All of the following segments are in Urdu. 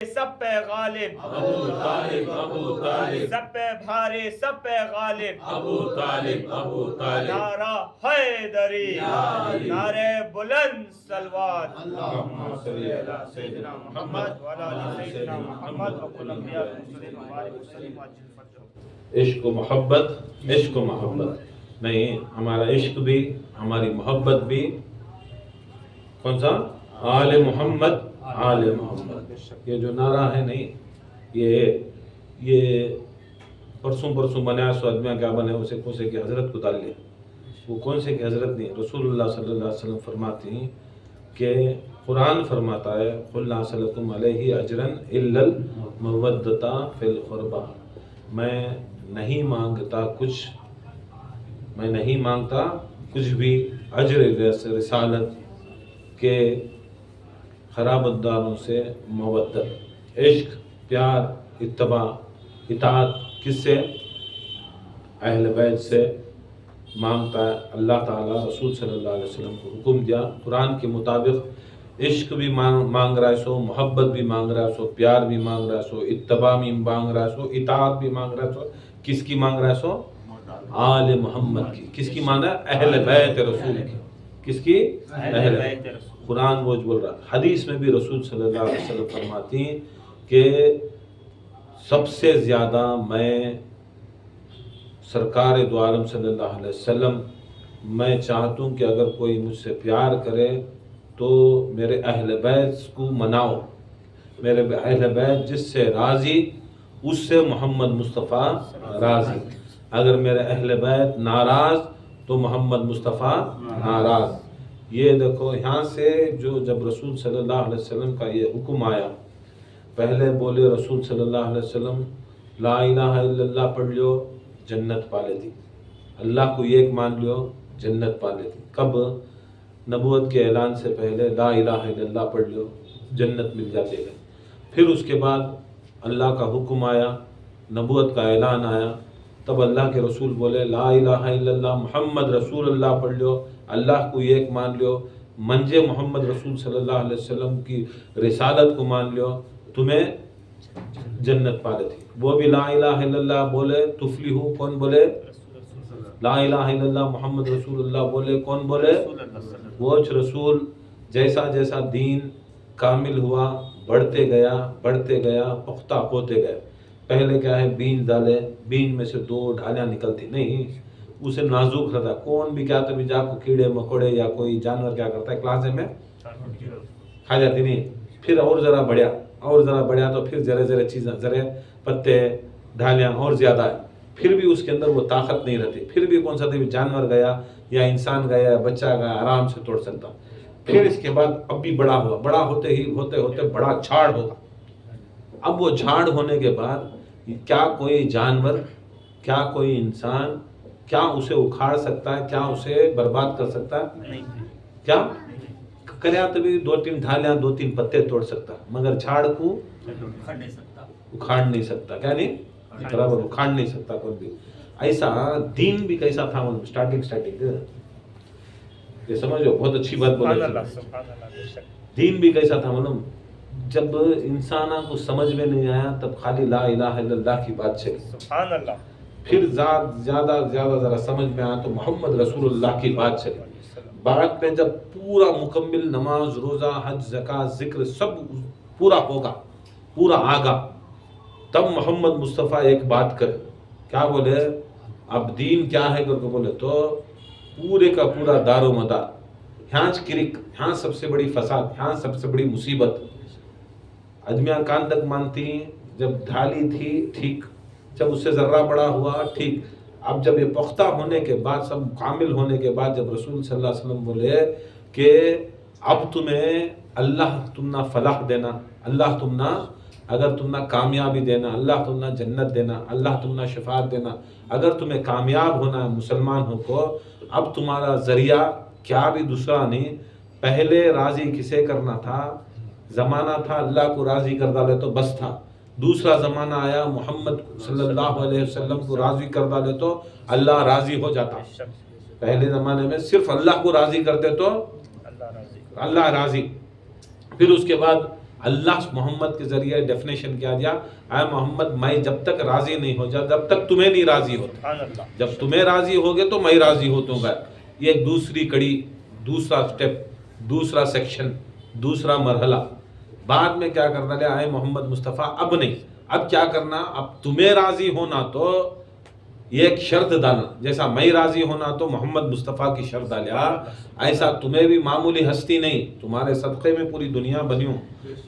سب پہ غالب ابو طالب ابو طالب سب پہ بھاری سب پہ غالب ابو طالب ابو طالب نعرہ حیدری یا علی نعرے بلند سلوات اللہم صلی علی سیدنا محمد وعلی آل سیدنا محمد وکل انبیاء المرسلین وبارک وسلم عجل فرجہ. عشق و محبت نہیں، ہمارا عشق بھی ہماری محبت بھی کون سا؟ آل محمد آل محمد. یہ جو نعرہ ہے نہیں، یہ پرسوں بنایا سو آدمیاں کیا بنے اسے کون سے کہ حضرت کو ڈال لیا. وہ کون سے کہ حضرت نہیں، رسول اللہ صلی اللہ علیہ وسلم فرماتے ہیں کہ قرآن فرماتا ہے قل لا اسألکم علیہ اجرا الا المودۃ فی القربى. میں نہیں مانگتا کچھ بھی اجر رسالت کے خرابت داروں سے مودت، عشق، پیار، اتباع، اطاعت کس سے؟ اہل بیت سے مانگتا ہے. اللہ تعالیٰ رسول صلی اللہ علیہ وسلم کو حکم دیا قرآن کے مطابق، عشق بھی مانگ رہا ہے سو، محبت بھی مانگ رہا ہے سو، پیار بھی مانگ رہا ہے سو، اتباع بھی مانگ رہا ہے سو، اطاعت بھی مانگ رہا ہے سو. کس کی مانگ رہا ہے سو؟ آل محمد کی. کس کی مانا؟ اہل بیت رسول کی. کس کی؟ اہل بیت. قرآن وہ بول رہا. حدیث میں بھی رسول صلی اللہ علیہ وسلم فرماتی ہیں کہ سب سے زیادہ میں سرکار دو عالم صلی اللہ علیہ وسلم میں چاہتا ہوں کہ اگر کوئی مجھ سے پیار کرے تو میرے اہل بیت کو مناؤ. میرے اہل بیت جس سے راضی اس سے محمد مصطفیٰ راضی. اگر میرے اہل بیت ناراض تو محمد مصطفیٰ ناراض. یہ دیکھو یہاں سے جب رسول صلی اللہ علیہ وسلم کا یہ حکم آیا، پہلے بولے رسول صلی اللہ علیہ وسلم لا الہ الا اللہ پڑھ لو جنت پا لیتی، اللہ کو ایک مان لو جنت پا لیتی. کب؟ نبوت کے اعلان سے پہلے لا الہ الا اللہ پڑھ لو جنت مل جاتے گئے. پھر اس کے بعد اللہ کا حکم آیا، نبوت کا اعلان آیا، تب اللہ کے رسول بولے لا الہ الا اللہ محمد رسول اللہ پڑھ لو، اللہ کو ایک مان لو، منجے محمد رسول صلی اللہ علیہ وسلم کی رسالت کو مان لو، تمہیں جنت پا لیتی. وہ بھی لا الہ الا اللہ بولے تفلیحو. کون بولے؟ لا الہ الا اللہ محمد رسول اللہ بولے کون بولے؟ وہ رسول. جیسا دین کامل ہوا، بڑھتے گیا پختہ ہوتے گئے. پہلے کیا ہے، بیج ڈالے، بیج میں سے 2 ڈھالیاں نکلتی نہیں، اسے نازک رہتا. کون بھی کیا تو جا کو کیڑے مکوڑے یا کوئی جانور کیا کرتا ہے کلاسے میں کھا جاتی نہیں. پھر اور ذرا بڑھیا تو پھر ذرے چیزیں ذرے پتے ڈھالیاں اور زیادہ ہے. پھر بھی اس کے اندر وہ طاقت نہیں رہتی. پھر بھی کون سا جانور گیا یا انسان گیا یا بچہ گیا آرام سے توڑ سکتا. پھر اس کے بعد اب بھی بڑا ہوا، بڑا ہوتے بڑا جھاڑ ہوگا. اب وہ جھاڑ ہونے کے بعد کیا کوئی جانور، کیا کوئی انسان، کیا اسے اکھاڑ سکتا ہے؟ کیا اسے برباد کر سکتا ہے؟ کیا کریا تو بھی 2-3 ڈھالیاں 2-3 پتے توڑ سکتا، مگر جھاڑ کو اکھاڑ نہیں سکتا. کیا نہیں؟ برابر اکھاڑ نہیں سکتا کوئی بھی. ایسا دین بھی کیسا تھا اسٹارٹنگ یہ سمجھو، بہت اچھی بات بولی. دین بھی کیسا تھا معلوم؟ جب انسانوں کو سمجھ میں نہیں آیا تب خالی لا الہ الا اللہ کی بات چلی. سبحان اللہ. پھر زیادہ ذرا سمجھ میں آیا تو محمد رسول اللہ کی بات چلی. بعد میں جب پورا مکمل نماز، روزہ، حج، زکوٰۃ، ذکر سب پورا ہوگا، پورا آگا، تب محمد مصطفیٰ ایک بات کرے. کیا بولے؟ اب دین کیا ہے کر کے بولے تو پورے کا پورا دار و مدار یہاں کرک، یہاں سب سے بڑی فساد، یہاں سب سے بڑی مصیبت. آدمیاں کان تک مانتی ہیں. جب ڈھالی تھی ٹھیک، جب اس سے ذرہ بڑا ہوا ٹھیک. اب جب یہ پختہ ہونے کے بعد، سب کامل ہونے کے بعد، جب رسول صلی اللہ علیہ وسلم بولے کہ اب تمہیں اللہ تمنا فلاح دینا، اللہ تمنا اگر تمنا کامیابی دینا، اللہ تمنا جنت دینا، اللہ تمنا شفاعت دینا، اگر تمہیں کامیاب ہونا ہے مسلمان ہو کو، اب تمہارا ذریعہ کیا بھی دوسرا نہیں. پہلے راضی کسے کرنا تھا؟ زمانہ تھا اللہ کو راضی کر ڈالے تو بس تھا. دوسرا زمانہ آیا محمد صلی اللہ علیہ وسلم کو راضی کر ڈالے تو اللہ راضی ہو جاتا. پہلے زمانے میں صرف اللہ کو راضی کرتے تو اللہ راضی. پھر اس کے بعد اللہ محمد کے ذریعے ڈیفینیشن کیا دیا، اے محمد میں جب تک راضی نہیں ہو جا، جب تک تمہیں نہیں راضی ہوتا، سبحان اللہ، جب تمہیں راضی ہوگے تو میں راضی ہوتوں گا۔ یہ ایک دوسری کڑی، دوسرا سٹیپ، دوسرا سیکشن، دوسرا مرحلہ۔ بعد میں کیا کرنا لیا، اے محمد مصطفیٰ اب نہیں، اب کیا کرنا، اب تمہیں راضی ہونا تو یہ ایک شرط ڈالنا، جیسا میں راضی ہونا تو محمد مصطفیٰ کی شرط ڈالیا، ایسا تمہیں بھی معمولی ہستی نہیں، تمہارے صدقے میں پوری دنیا بنی ہوں،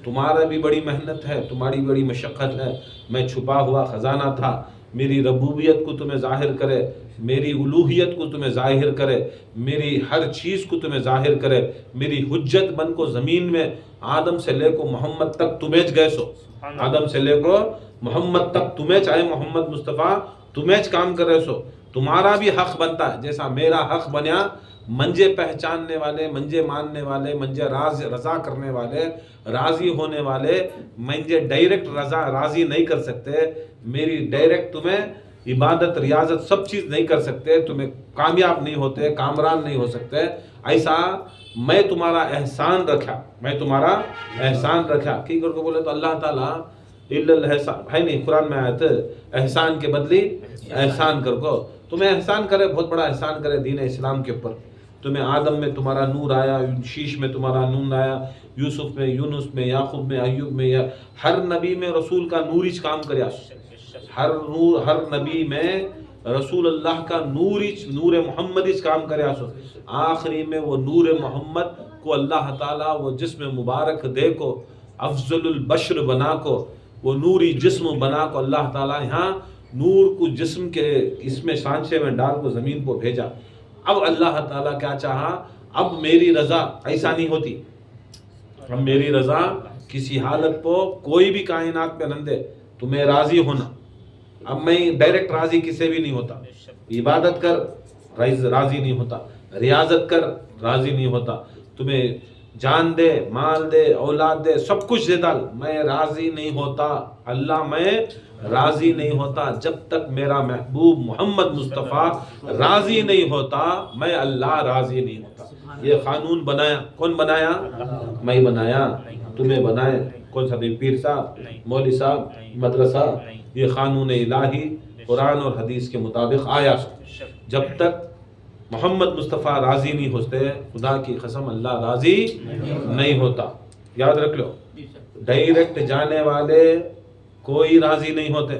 تمہارا بھی بڑی محنت ہے، تمہاری بڑی مشقت ہے، میں چھپا ہوا خزانہ تھا، میری ربوبیت کو تمہیں ظاہر کرے، میری الوہیت کو تمہیں ظاہر کرے، میری ہر چیز کو تمہیں ظاہر کرے، میری حجت بن کو زمین میں آدم سے لے کو محمد تک تمہیں گئے سو، آدم سے لے کو محمد تک تمہیں چاہے محمد مصطفیٰ تمہیں کام کرے سو، تمہارا بھی حق بنتا ہے جیسا میرا حق بنیا، منجے پہچاننے والے، منجے ماننے والے، منجے رضا کرنے والے، راضی ہونے والے، منجے ڈائریکٹ راضی نہیں کر سکتے، میری ڈائریکٹ تمہیں عبادت ریاضت سب چیز نہیں کر سکتے، تمہیں کامیاب نہیں ہوتے، کامران نہیں ہو سکتے، ایسا میں تمہارا احسان رکھا، میں تمہارا احسان رکھا۔ کی کر کو بولے تو اللہ تعالیٰ الاحسان ہے نہیں، قرآن میں آیت احسان کے بدلی احسان کر کو، تمہیں احسان کرے، بہت بڑا احسان کرے دین اسلام کے اوپر، تمہیں آدم میں تمہارا نور آیا، شیش میں تمہارا نور آیا، یوسف میں، یونس میں، یعقوب میں، ایوب میں، ہر نبی میں رسول کا نورج کام کریا، ہر نبی میں رسول اللہ کا نور محمد کام کریا سو، آخری میں وہ نور محمد کو اللہ تعالیٰ وہ جسم مبارک دے کو، افضل البشر بنا کو، وہ نوری جسم بنا کو اللہ تعالیٰ یہاں نور کو جسم کے اس میں سانچے میں ڈال کو زمین کو بھیجا۔ اب اللہ تعالیٰ کیا چاہا، اب میری رضا ایسا نہیں ہوتی، اب میری رضا کسی حالت کو کوئی بھی کائنات پہ نہ دے، تمہیں راضی ہونا، اب میں ڈائریکٹ راضی کسی بھی نہیں ہوتا، عبادت کر راضی نہیں ہوتا، ریاضت کر راضی نہیں ہوتا، تمہیں جان دے، مال دے، اولاد دے، سب کچھ دے ڈال، میں راضی نہیں ہوتا، اللہ میں راضی نہیں ہوتا، جب تک میرا محبوب محمد مصطفیٰ راضی نہیں ہوتا میں اللہ راضی نہیں ہوتا۔ یہ قانون بنایا کون بنایا؟ میں بنایا، تمہیں بنائے کون سا؟ پیر صاحب، مولوی صاحب، مدرسہ، یہ قانون الہی قرآن اور حدیث کے مطابق آیا۔ جب تک محمد مصطفیٰ راضی نہیں ہوتے، خدا کی قسم اللہ راضی نہیں ہوتا، یاد رکھ لو، ڈائریکٹ جانے والے کوئی راضی نہیں ہوتے،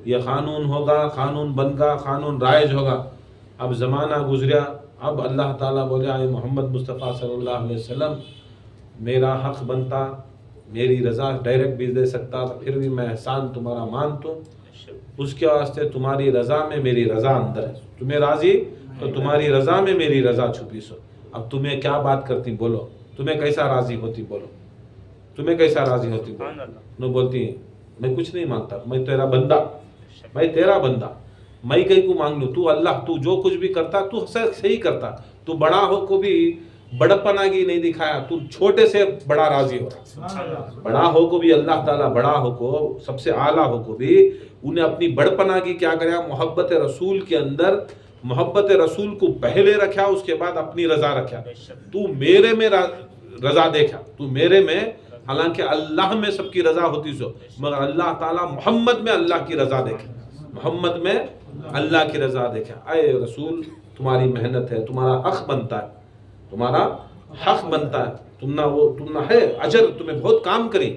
یہ قانون ہوگا، قانون بن گا، قانون رائج ہوگا۔ اب زمانہ گزریا، اب اللہ تعالیٰ بولے اے محمد مصطفیٰ صلی اللہ علیہ وسلم میرا حق بنتا، میری رضا ڈائریکٹ بھی دے سکتا، پھر بھی میں احسان تمہارا مانتا ہوں، اس کے واسطے تمہاری رضا میں میری رضا اندر ہے، تمہیں راضی تو تمہاری رضا میں میری رضا چھپی سو۔ اب تمہیں کیا بات کرتی بولو، تمہیں کیسا راضی ہوتی بولو، تمہیں کیسا راضی ہوتی بولو؟ نو بولتی میں کچھ نہیں مانگتا، میں تیرا بندہ، میں تیرا بندہ، میں کہیں کو مانگ لوں، تو اللہ تو جو کچھ بھی کرتا تو صحیح کرتا، تو بڑا ہو کو بھی بڑپناگی نہیں دکھایا، تو چھوٹے سے بڑا راضی ہو رہا، بڑا ہو کو بھی اللہ تعالیٰ بڑا ہو کو سب سے اعلیٰ ہو کو بھی انہیں اپنی بڑپناگی کیا کریا، محبت رسول کے اندر محبت رسول کو پہلے رکھا، اس کے بعد اپنی رضا رکھا، تو میرے میں رضا دیکھا، تو میرے میں، حالانکہ اللہ میں سب کی رضا ہوتی سو، مگر اللہ تعالیٰ محمد میں اللہ کی رضا دیکھا، محمد میں اللہ کی رضا دیکھا۔ اے رسول تمہاری محنت ہے، تمہارا حق بنتا ہے، تمہارا حق بنتا ہے، تم نہ ہے اجر، تمہیں بہت کام کری،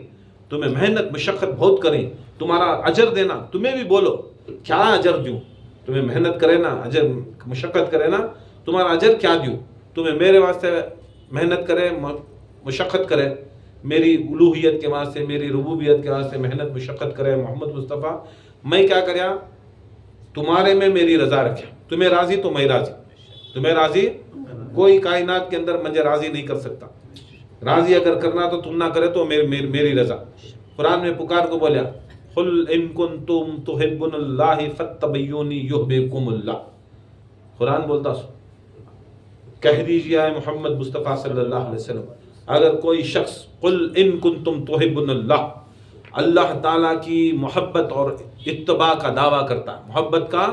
تمہیں محنت مشقت بہت کری، تمہارا اجر دینا، تمہیں بھی بولو کیا اجر دوں، تمہیں محنت کرے نا، اجر مشقت کرے نا، تمہارا اجر کیا دوں، تمہیں میرے واسطے محنت کرے، مشقت کرے، میری الوہیت کے واسطے، میری ربوبیت کے واسطے محنت مشقت کرے محمد مصطفیٰ، میں کیا کریا، تمہارے میں میری رضا رکھا، تمہیں راضی تو میں راضی، تمہیں راضی کوئی کائنات کے اندر مجھے راضی نہیں کر سکتا، راضی اگر کرنا تو تم نہ کرے تو میری رضا۔ قرآن میں پکار کو بولیا قل ان کنتم تحبون اللہ فاتبعونی یحببکم اللہ، قرآن بولتا سو کہہ دیجیے اے محمد مصطفیٰ صلی اللہ علیہ وسلم، اگر کوئی شخص قل ان کنتم تحبون اللہ، اللہ تعالیٰ کی محبت اور اتباع کا دعویٰ کرتا ہے، محبت کا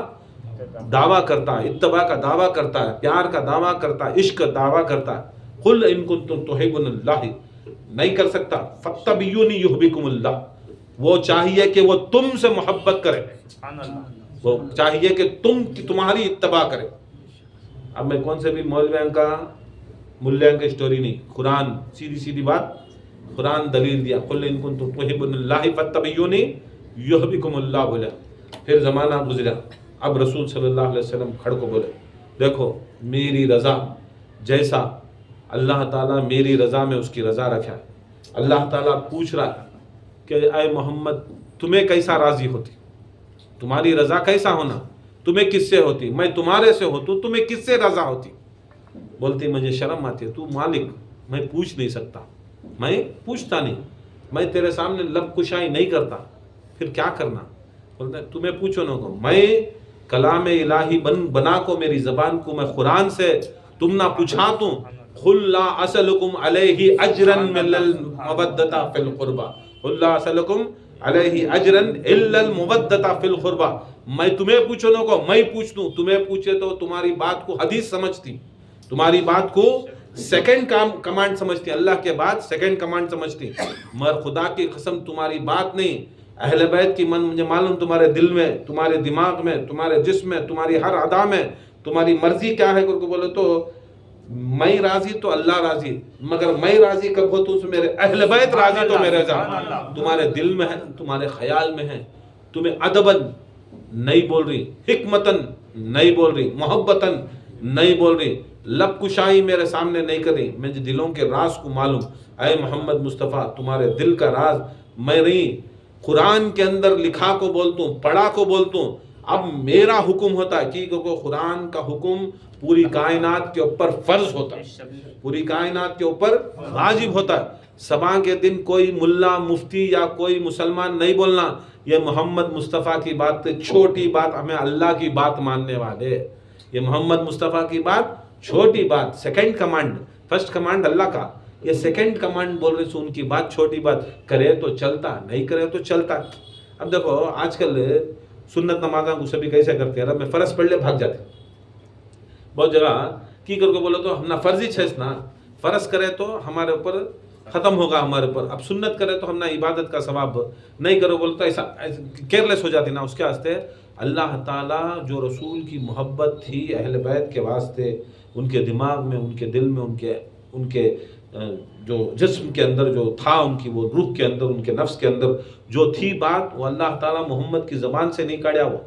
دعویٰ کرتا ہے، اتباع کا دعویٰ کرتا ہے، پیار کا دعویٰ کرتا ہے، عشق کا دعویٰ کرتا ہے، قل ان کنتم تحبون اللہ، نہیں کر سکتا. فَاتَّبِعُونِي يُحْبِبْكُمُ اللَّهُ، وہ چاہیے کہ وہ تم سے محبت کرے، سبحان اللہ. وہ چاہیے کہ تمہاری اتباع کرے. اب میں کون سے بھی مولویوں کا ملیاں کی سٹوری نہیں، قرآن سیدھی بات، قرآن دلیل دیا، قُلْ إِن كُنتُمْ تُحِبُّونَ اللَّهَ فَاتَّبِعُونِي يُحْبِبْكُمُ اللَّهُ بولے. پھر زمانہ گزرا، اب رسول صلی اللہ علیہ وسلم کھڑ کو بولے دیکھو میری رضا جیسا اللہ تعالیٰ میری رضا میں اس کی رضا رکھا ہے. اللہ تعالیٰ پوچھ رہا ہے کہ اے محمد تمہیں کیسا راضی ہوتی، تمہاری رضا کیسا ہونا، تمہیں کس سے ہوتی، میں تمہارے سے ہوتی تمہیں کس سے رضا ہوتی. بولتی مجھے شرم آتی ہے، تو مالک میں پوچھ نہیں سکتا، میں پوچھتا نہیں، میں تیرے سامنے لب کشائی نہیں کرتا، پھر کیا کرنا. بولتا ہے تمہیں پوچھو نہ کو، میں کلام الہی بنا کو میری زبان کو میں قرآن سے تم نہ پوچھا تو قُلْ لَا أَسْأَلُكُمْ عَلَيْهِ أَجْرًا مِّنَّ الْمَوَدَّةَ فِي الْقُرْبَى قُلْ لَا أَسْأَلُكُمْ عَلَيْهِ أَجْرًا إِلَّا الْمَوَدَّةَ فِي الْقُرْبَى. میں تمہیں پوچھو نہ کو، میں پوچھ دوں، تمہیں پوچھے تو تمہاری بات کو حدیث سمجھتی، تمہاری بات کو سیکنڈ کمانڈ سمجھتی، اللہ کے بعد سیکنڈ کمانڈ سمجھتی. مگر خدا کی قسم تمہاری بات نہیں، اہل بیت کی مجھے معلوم تمہارے دل میں، تمہارے دماغ میں، تمہارے جسم میں، تمہاری ہر ادا میں تمہاری مرضی کیا ہے کو بولے تو میں راضی تو اللہ راضی، مگر میں راضی کب ہو تو میرے اہل بیت راضی تو میرے رضا. تمہارے دل میں ہے، تمہارے خیال میں ہے، تمہیں ادباً نہیں بول رہی، حکمتاً نہیں بول رہی، محبتاً نہیں بول رہی، لب کشائی میرے سامنے نہیں کر رہی، مجھے دلوں کے راز کو معلوم. اے محمد مصطفیٰ تمہارے دل کا راز میں نہیں، قرآن کے اندر لکھا کو بولتا ہوں، پڑھا کو بولتا ہوں. اب میرا حکم ہوتا ہے کہ قرآن کا حکم پوری کائنات کے اوپر فرض ہوتا ہے، پوری کائنات کے اوپر واجب ہوتا ہے. صبح کے دن کوئی ملا مفتی یا کوئی مسلمان نہیں بولنا یہ محمد مصطفیٰ کی بات چھوٹی بات، ہمیں اللہ کی بات ماننے والے، یہ محمد مصطفیٰ کی بات چھوٹی بات. سیکنڈ کمانڈ، فرسٹ کمانڈ اللہ کا، یہ سیکنڈ کمانڈ بول رہے سو ان کی بات چھوٹی بات، کرے تو چلتا، نہیں کرے تو چلتا. اب دیکھو آج کل سنت نمازاں کو سبھی کیسے کرتے ہیں، رب میں فرض پڑھ لے بھاگ جاتے، بہت جگہ کی کر کے بولو تو ہم نہ فرضی چھس نا، فرض کرے تو ہمارے اوپر ختم ہوگا ہمارے اوپر، اب سنت کرے تو ہم نہ عبادت کا ثواب نہیں کرو بولو تو ایسا کیئرلیس ہو جاتی نا. اس کے واسطے اللہ تعالیٰ جو رسول کی محبت تھی اہل بیت کے واسطے، ان کے دماغ میں، ان کے دل میں، ان کے جو جسم کے اندر جو تھا، ان کی وہ روح کے اندر، ان کے نفس کے اندر جو تھی بات، وہ اللہ تعالیٰ محمد کی زبان سے نہیں کاڑیا، وہ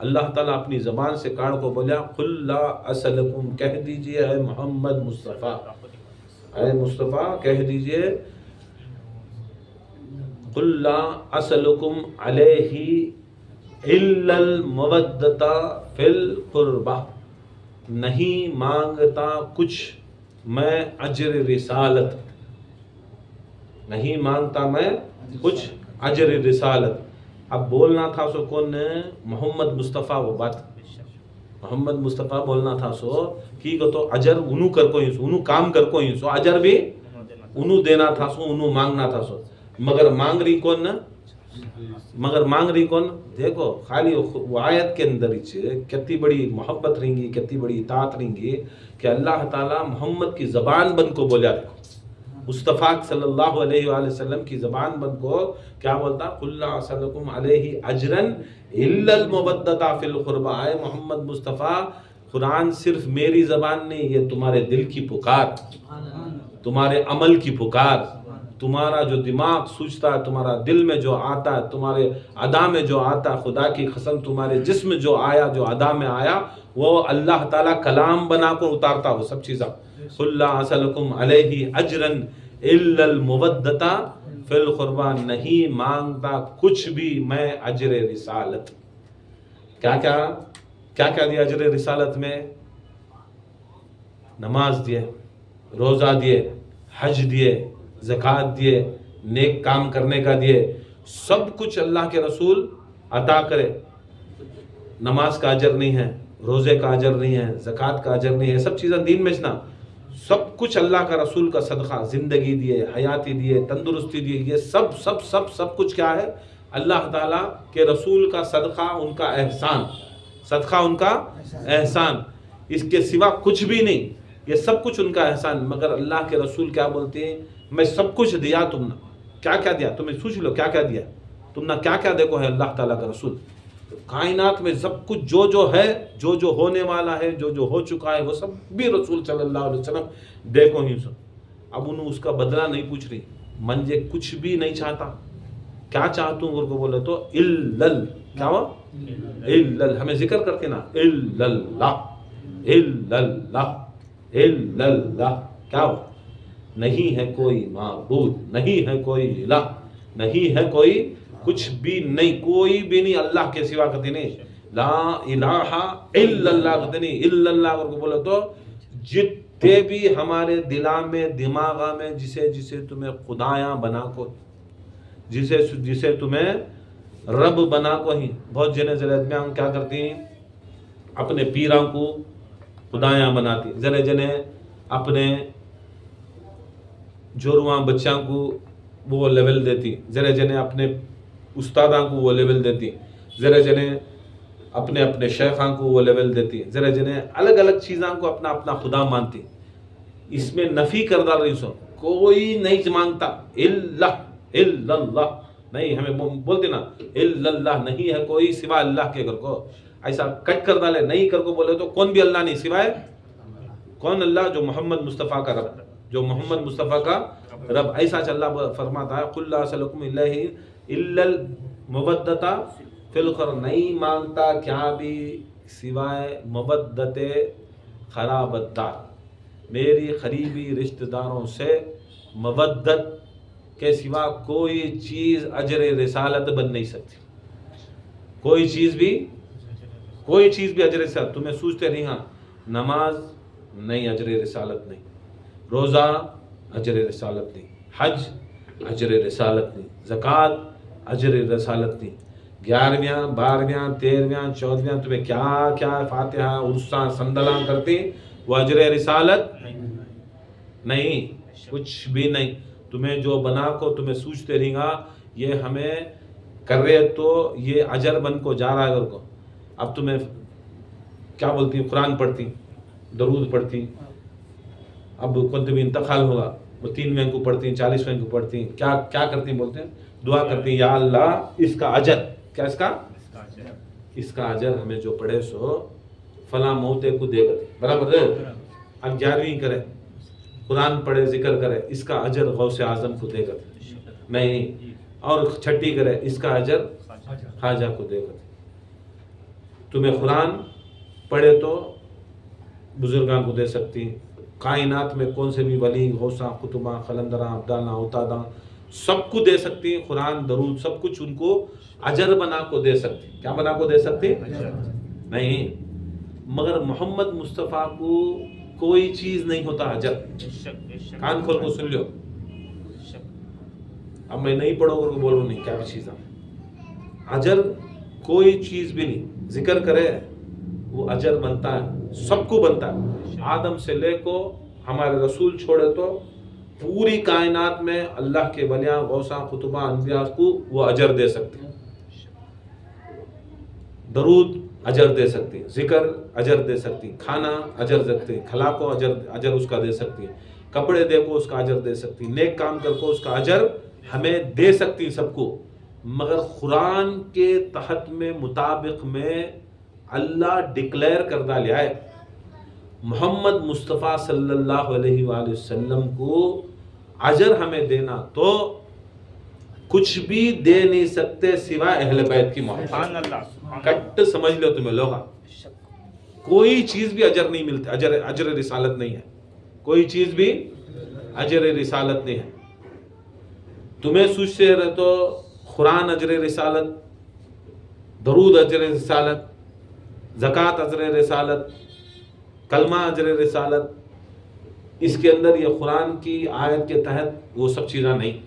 اللہ تعالیٰ اپنی زبان سے کاڑ کو بولیا قُلْ لَا أَسْأَلُكُمْ، کہہ دیجئے اے محمد مصطفیٰ، اے مصطفیٰ کہہ دیجئے قُلْ لَا أَسْأَلُكُمْ عَلَيْهِ إِلَّا الْمَوَدَّةَ فِي الْقُرْبَى، نہیں مانگتا کچھ میں اجر رسالت، نہیں مانگتا میں کچھ اجر رسالت. اب بولنا تھا سو کون محمد مصطفیٰ، وہ بات محمد مصطفیٰ بولنا تھا سو کی تو اجر انہوں کر کو ہی سو، انہوں کام کر کو ہی سو، اجر بھی انہوں دینا تھا سو، انہوں مانگنا تھا سو. مگر مانگ رہی کون نا، مگر مانگ رہی کون، دیکھو خالی وہ آیت کے اندر کتنی بڑی محبت رہیں گی، کتنی بڑی اطاعت رہیں گی کہ اللہ تعالیٰ محمد کی زبان بند کو بولا، دیکھو مصطفیٰ صلی اللہ علیہ وآلہ وسلم کی زبان بند کو کیا بولتا، قُلْ لَا أَسْأَلُكُمْ عَلَيْهِ أَجْرًا إِلَّا الْمَوَدَّةَ فِي الْقُرْبَى. اے محمد مصطفیٰ قرآن صرف میری زبان نہیں، یہ تمہارے دل کی پکار، تمہارے عمل کی پکار، تمہارا جو دماغ سوچتا ہے، تمہارا دل میں جو آتا ہے، تمہارے ادا میں جو آتا ہے، خدا کی قسم تمہارے جسم میں جو آیا، جو ادا میں آیا، وہ اللہ تعالیٰ کلام بنا کر اتارتا وہ سب چیزیں. قُلْ لَا أَسْأَلُكُمْ عَلَيْهِ أَجْرًا إِلَّا الْمَوَدَّةَ فِي الْقُرْبَى، نہیں مانگتا کچھ بھی میں اجر رسالت. کیا کیا دیا اجر رسالت میں؟ نماز دیے، روزہ دیے، حج دیے، زکوٰۃ دیے، نیک کام کرنے کا دیے، سب کچھ اللہ کے رسول عطا کرے. نماز کا اجر نہیں ہے، روزے کا اجر نہیں ہے، زکوٰۃ کا اجر نہیں ہے، سب چیزیں دین میں نا، سب کچھ اللہ کا رسول کا صدقہ، زندگی دیے، حیاتی دیے، تندرستی دیے، یہ سب سب سب سب کچھ کیا ہے؟ اللہ تعالیٰ کے رسول کا صدقہ، ان کا احسان، صدقہ ان کا احسان، اس کے سوا کچھ بھی نہیں، یہ سب کچھ ان کا احسان. مگر اللہ کے رسول کیا بولتے ہیں؟ میں سب کچھ دیا تم نے کیا کیا دیا تمہیں سوچ لو کیا کیا دیا تم نے کیا کیا دیکھو ہے اللہ تعالیٰ کا رسول کائنات میں سب کچھ جو ہے جو ہونے والا ہے جو ہو چکا ہے وہ سب بھی رسول صلی اللہ علیہ وسلم دیکھو ہی سن اب انہوں اس کا بدلہ نہیں پوچھ رہی منجے کچھ بھی نہیں چاہتا کیا چاہتا ہوں کو بولے تو الل کیا ہوا الل ہمیں ذکر کرتے نا اللہ کیا ہوا نہیں ہے کوئی معبود نہیں ہے کوئی الہ نہیں ہے کوئی کچھ بھی نہیں کوئی بھی نہیں اللہ کے سوا کہتے نہیں لا الہ الا اللہ کہتے نہیں الا اللہ کو بولے تو جتنے بھی ہمارے دماغ میں جسے تمہیں خدایاں بنا کو جسے تمہیں رب بنا کو ہی بہت جنے ذرا میں کیا کرتی ہیں اپنے پیراں کو خدایاں بناتی ذرا جنے اپنے جوڑواں بچوں کو وہ لیول دیتی ذرا جنے اپنے استاداں کو وہ لیول دیتی ذرا جنے اپنے شیخاں کو وہ لیول دیتی ذرا جنے الگ الگ چیزاں کو اپنا خدا مانتی اس میں نفی کر ڈال رہی سو کوئی نہیں مانگتا الا اللہ نہیں ہمیں بولتے نا الا اللہ نہیں ہے کوئی سوا اللہ کے گھر کو ایسا کٹ کر ڈالے نہیں کر کو بولے تو کون بھی اللہ نہیں سوائے کون اللہ جو محمد مصطفیٰ کا رب جو محمد مصطفیٰ کا رب ایسا اللہ فرماتا ہے قل لا اسألکم الا المودۃ فی القربى نہیں مانگتا کیا بھی سوائے مودت قرابت دار میری قریبی رشتہ داروں سے مودت کے سوا کوئی چیز اجر رسالت بن نہیں سکتی کوئی چیز بھی اجر رسالت تمہیں سوچتے رہی ہاں نماز نہیں اجر رسالت نہیں روزہ اجر رسالت نہیں حج اجر رسالت نہیں زکوٰۃ اجر رسالت نہیں 11ویں 12ویں 13ویں 14ویں تمہیں کیا کیا فاتحہ عرصہ سندلاں کرتی وہ اجر رسالت نہیں کچھ بھی نہیں تمہیں جو بنا کو تمہیں سوچتے رہیں گا یہ ہمیں کر رہے تو یہ اجر بن کو جا رہا ہے اگر کو اب تمہیں کیا بولتی قرآن پڑھتی درود پڑھتی اب کون بھی انتقال ہوگا وہ 3ویں کو پڑھتی ہیں 40ویں کو پڑھتی ہیں کیا کرتی ہیں بولتے ہیں دعا کرتی ہیں یا اللہ اس کا اجر کیا اس کا اجر ہمیں جو پڑھے سو فلاں موتے کو دے گا برابر ہے اب 11ویں کرے قرآن پڑھے ذکر کرے اس کا اجر غوث اعظم کو دے گا نہیں اور چھٹی کرے اس کا اجر خواجہ کو دے گا تمہیں قرآن پڑھے تو بزرگاں کو دے سکتی کائنات میں کون سے بھی ولی غوثاں قطباں قلندراں ابدالاں اوتاداں سب کو دے سکتی قرآن درود سب کچھ ان کو اجر بنا کو دے سکتی کیا بنا کو دے سکتی نہیں مگر محمد مصطفیٰ کو کوئی چیز نہیں ہوتا اجر کان کھول کو سن لو اب میں نہیں پڑھو گا بولو نہیں کیا بھی چیز اجر کوئی چیز بھی نہیں ذکر کرے وہ اجر بنتا ہے سب کو بنتا ہے آدم سے لے کو ہمارے رسول چھوڑے تو پوری کائنات میں اللہ کے ولیاں غوثاں قطباں انبیاء کو وہ اجر دے سکتے ہیں درود اجر دے سکتی ہیں ذکر اجر دے سکتی ہیں کھانا اجر سکتے ہیں کھلا کو اجر اس کا دے سکتی ہیں کپڑے دے کو اس کا اجر دے سکتی ہیں نیک کام کر کو اس کا اجر ہمیں دے سکتی ہیں سب کو مگر قرآن کے تحت میں مطابق میں اللہ ڈکلیئر کردہ لیا ہے محمد مصطفیٰ صلی اللہ علیہ وآلہ وسلم کو اجر ہمیں دینا تو کچھ بھی دے نہیں سکتے سوائے اہل بیت کی محبت کٹ سمجھ لو تمہیں لوگا کوئی چیز بھی اجر نہیں ملتی اجر رسالت نہیں ہے کوئی چیز بھی اجر رسالت نہیں ہے تمہیں سوچتے رہے تو قرآن اجر رسالت درود اجر رسالت زکوٰۃ اجر رسالت کلمہ اجر رسالت اس کے اندر یہ قرآن کی آیت کے تحت وہ سب چیزاں نہیں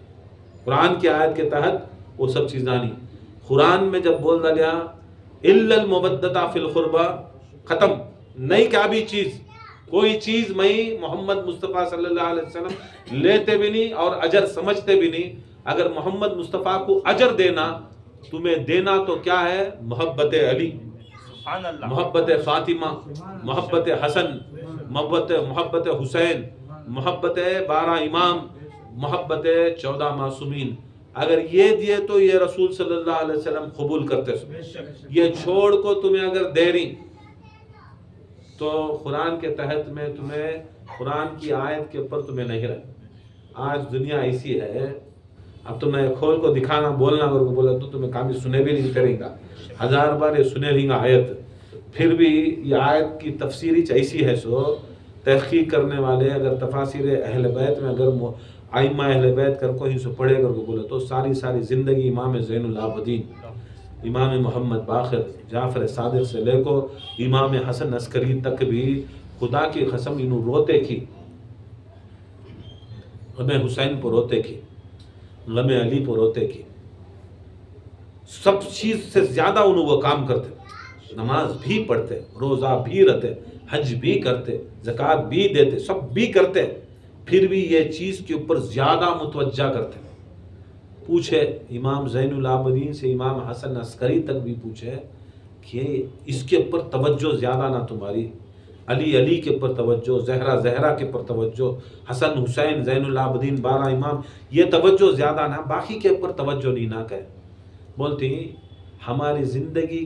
قرآن کی آیت کے تحت وہ سب چیزاں نہیں قرآن میں جب بول دیا الا المودۃ فی القربى ختم نہیں کیا بھی چیز کوئی چیز میں محمد مصطفیٰ صلی اللہ علیہ وسلم لیتے بھی نہیں اور اجر سمجھتے بھی نہیں اگر محمد مصطفیٰ کو اجر دینا تمہیں دینا تو کیا ہے محبت علی محبت فاطمہ محبت حسن محبت حسین محبت 12 امام محبت 14 معصومین اگر یہ دیے تو یہ رسول صلی اللہ علیہ وسلم قبول کرتے سو. یہ چھوڑ کو تمہیں اگر دے رہی تو قرآن کے تحت میں تمہیں قرآن کی آیت کے اوپر تمہیں نہیں رہے. آج دنیا ایسی ہے، اب تمہیں کھول کو دکھانا بولنا اگر بولا تو تمہیں کام سنے بھی نہیں کریں گا، 1000 بار یہ سنے رہیں گا آیت، پھر بھی یہ آیت کی تفسیری ایسی ہے سو تحقیق کرنے والے اگر تفاسیر اہل بیت میں اگر ائمہ اہل بیت کر کو ہی سو پڑھے کر کو بولے تو ساری زندگی امام زین العابدین، امام محمد باقر، جعفر صادق سے لے کو امام حسن عسکری تک بھی خدا کی قسم انہوں روتے کی، غم حسین پر روتے کی، غم علی پر روتے کی، سب چیز سے زیادہ انہوں وہ کام کرتے، نماز بھی پڑھتے، روزہ بھی رہتے، حج بھی کرتے، زکوٰۃ بھی دیتے، سب بھی کرتے، پھر بھی یہ چیز کے اوپر زیادہ متوجہ کرتے. پوچھے امام زین العابدین سے امام حسن عسکری تک بھی پوچھے کہ اس کے اوپر توجہ زیادہ نہ تمہاری، علی کے اوپر توجہ، زہرا کے اوپر توجہ، حسن حسین زین العابدین 12 امام یہ توجہ زیادہ نہ، باقی کے اوپر توجہ نہیں نہ کہے. بولتی ہماری زندگی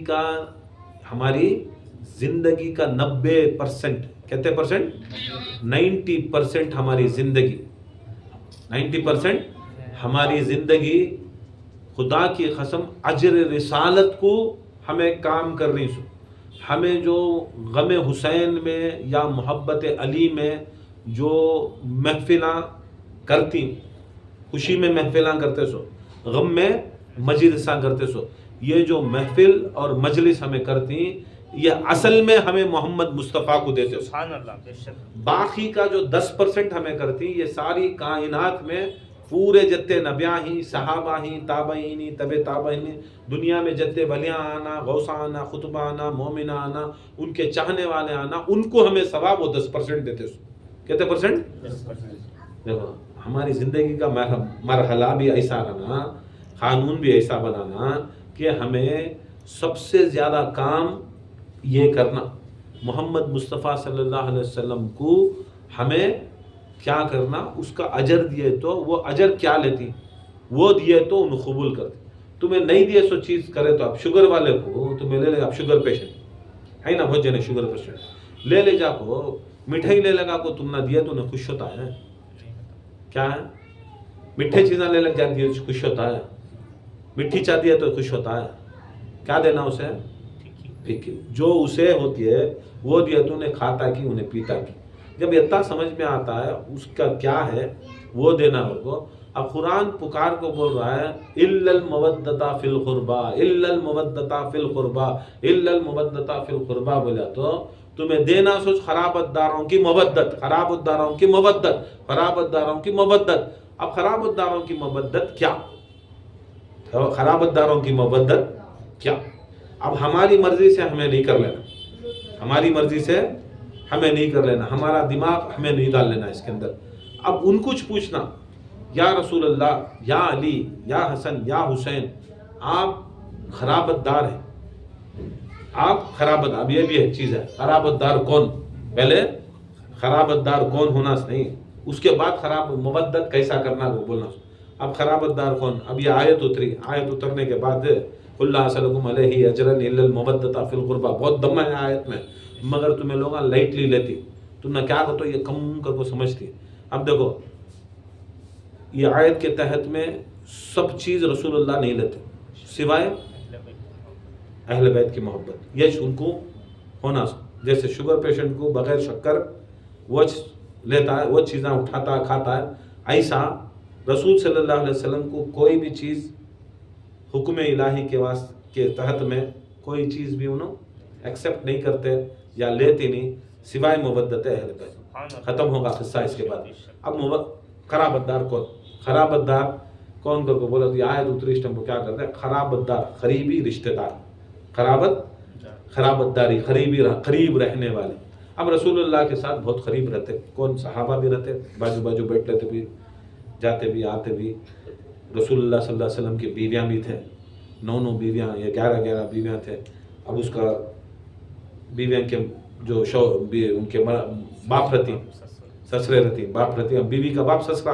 کا 90% کہتے پرسنٹ 90% ہماری زندگی 90% ہماری زندگی خدا کی قسم اجر رسالت کو ہمیں کام کرنی سو. ہمیں جو غم حسین میں یا محبت علی میں جو محفلاں کرتی، خوشی میں محفلاں کرتے سو، غم میں مجلساں کرتے سو، یہ جو محفل اور مجلس ہمیں کرتی یہ اصل میں ہمیں محمد مصطفیٰ کو دیتے. سبحان اللہ. بے شک. باقی کا جو 10% ہمیں کرتی یہ ساری کائنات میں پورے جتے نبیاں ہی، صحابہ ہی، تابعین ہی، طب تابعین، دنیا میں جتے ولیاں آنا، غوثہ آنا، خطبہ آنا، مومنہ آنا، ان کے چاہنے والے آنا، ان کو ہمیں ثواب وہ 10% دیتے سو. کہتے پرسنٹ 10%. دیکھو ہماری زندگی کا مرحلہ بھی ایسا رہنا، قانون بھی ایسا بنانا کہ ہمیں سب سے زیادہ کام یہ کرنا محمد مصطفیٰ صلی اللہ علیہ وسلم کو ہمیں کیا کرنا، اس کا اجر دیے تو وہ اجر کیا لیتی، وہ دیے تو انہوں قبول کرتی. تمہیں نہیں دیے سو چیز کرے تو اب شوگر والے کو تمہیں لے لے، اب شوگر پیشنٹ ہے نا، بہت جنے شوگر پیشنٹ لے لے جا کو مٹھائی لے لگا کو تم نہ دیے تو انہیں خوش ہوتا ہے. کیا ہے میٹھے چیزیں لے لگ جاتی ہے خوش ہوتا ہے، مٹھی چاہ دیا تو خوش ہوتا ہے. کیا دینا اسے؟ جو اسے ہوتی ہے وہ دیا تو انہیں کھاتا کی، انہیں پیتا کی. جب اتنا سمجھ میں آتا ہے اس کا کیا ہے وہ دینا ہوگا. اب قرآن پکار کو بول رہا ہے الا المودۃ فی القربى، الا المودۃ فی القربى، الا المودۃ فی القربى بولا تو تمہیں دینا سوچ خرابت داروں کی مودت، خرابت داروں کی مودت، خرابت داروں کی مودت. اب خرابت داروں کی مودت کیا؟ خرابت داروں کی مودت کیا؟ اب ہماری مرضی سے ہمیں نہیں کر لینا، ہماری مرضی سے ہمیں نہیں کر لینا، ہمارا دماغ ہمیں نہیں ڈال لینا اس کے اندر. اب ان کچھ پوچھنا یا رسول اللہ، یا علی، یا حسن، یا حسین آپ خرابت دار ہیں، آپ خرابت، اب یہ بھی ایک چیز ہے خرابت دار کون، پہلے خرابت دار کون ہونا نہیں، اس کے بعد خراب مودت کیسا کرنا وہ بولنا. اب خرابت دار کون، اب یہ آیت اتری، آیت اترنے کے بعد اللہ صلیکم علیہ اجرا الا المودۃ فی القربى، بہت دم ہے آیت میں، مگر تمہیں لوگ لائٹلی لیتی، تم نے کیا کہتے یہ کم کر کو سمجھتی. اب دیکھو یہ آیت کے تحت میں سب چیز رسول اللہ نہیں لیتے سوائے اہل بیت کی محبت، یہ ان کو ہونا. جیسے شوگر پیشنٹ کو بغیر شکر وہ لیتا ہے، وہ چیزیں اٹھاتا ہے کھاتا ہے، ایسا رسول صلی اللہ علیہ وسلم کو کوئی بھی چیز حکم الہی کے تحت میں کوئی چیز بھی انہوں ایکسیپٹ نہیں کرتے یا لیتے نہیں سوائے مودت اہل بیت. ختم ہوگا قصہ اس کے بعد. اب خرابت دار کون، خرابت دار کون کر کو بولا تو یہ آیت اتری اس ٹائم کو کیا کرتے ہیں، خرابت دار قریبی رشتہ دار، خرابت داری قریب رہنے والے. اب رسول اللہ کے ساتھ بہت قریب رہتے، کون صحابہ بھی رہتے، باجو بیٹھ لیتے بھی، جاتے بھی آتے بھی. رسول اللہ صلی اللہ علیہ وسلم کی بیویاں بھی تھے، 9 بیویاں یا 11 بیویاں تھے. اب اس کا بیویاں کے جو ان کے باپ رہتی، سسرے رہتی، باپ رہتی. اب بیوی کا باپ سسرا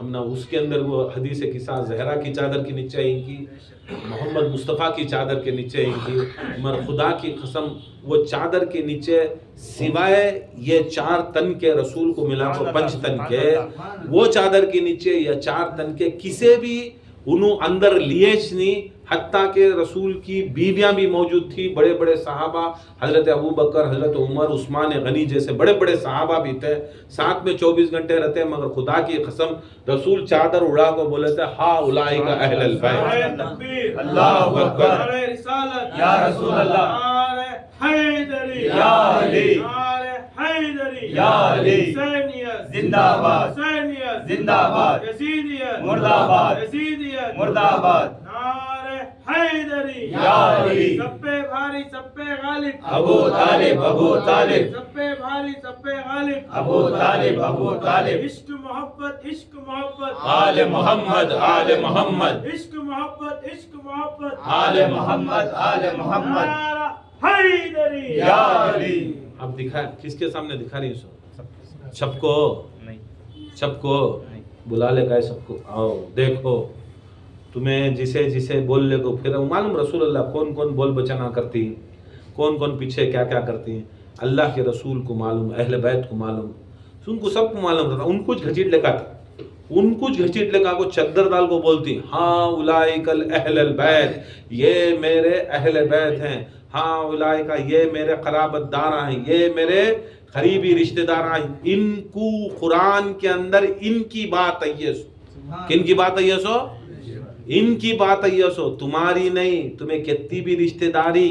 ہم نہ اس کے اندر وہ حدیث قصہ زہرا کی چادر کے نیچے ان کی، محمد مصطفیٰ کی چادر کے نیچے ان کی، مگر خدا کی قسم وہ چادر کے نیچے سوائے یہ 4 تن کے رسول کو ملا کو 5 تن کے، وہ چادر کے نیچے یا 4 تن کے کسے بھی انہوں اندر لیش نہیں، حتیٰ کہ رسول کی بیویاں بھی موجود تھی، بڑے بڑے صحابہ، حضرت ابو بکر، حضرت عمر، عثمان غنی جیسے بڑے بڑے صحابہ بھی تھے، ساتھ میں 24 گھنٹے رہتے، مگر خدا کی قسم رسول چادر اڑا کو بولے تھے ہا اولئک اہل البیت، اللہ اکبر، یا رسول اللہ، حیدری یا علی، حیدری یا علی، حسینیت زندہ باد، حسینیت زندہ باد، یزیدیت مرد آباد، یزیدیت مرد آباد، نعرہ حیدری یا علی، سب پہ بھاری سب پہ غالب، ابو طالب، ابو طالب، سب پہ بھاری سب پہ غالب، ابو طالب، ابو طالب، عشق محبت عشق محبت، آل محمد، آل محمد، عشق محبت عشق محبت، آل محمد، آل محمد، نعرہ حیدری یا علی۔ اب دکھا کس کے سامنے دکھا رہی سو؟ سب کو، سب کو بلا لے گئے، سب کو آؤ دیکھو، تمہیں جسے جسے بول لے کو، پھر معلوم رسول اللہ کون کون بول بچنا کرتی، کون کون پیچھے کیا کیا کرتی ہیں، اللہ کے رسول کو معلوم، اہل بیت کو معلوم، ان کو سب کو معلوم تھا، ان کچھ گھچیٹ لکھا تھا، ان کچھ گھچیٹ لکھا کو چدر ڈال کو بولتی، ہاں اولئک اہل البیت، یہ میرے اہل بیت ہیں، ہاں اولئک یہ میرے قرابت دار ہیں، یہ میرے قریبی رشتہ دار ہیں، ان کو قرآن کے اندر ان کی بات ہے سو، کن کی بات ہے سو؟ ان کی بات ہے سو، تمہاری نہیں، تمہیں کتنی بھی رشتہ داری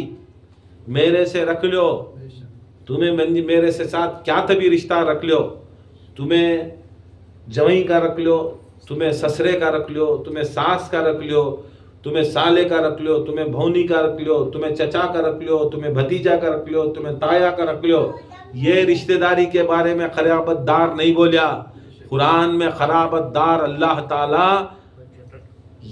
میرے سے رکھ لو، تمہیں میرے سے ساتھ کیا تبھی رشتہ رکھ لو، تمہیں جوئی کا رکھ لو، تمہیں سسرے کا رکھ لو، تمہیں ساس کا رکھ لو، تمہیں سالے کا رکھ لو، تمہیں بھونی کا رکھ لو، تمہیں چچا کا رکھ لو، تمہیں بھتیجا کا رکھ لو، تمہیں تایا کا رکھ لو، یہ رشتہ داری کے بارے میں قرابت دار نہیں بولیا، قرآن میں قرابت دار اللہ تعالی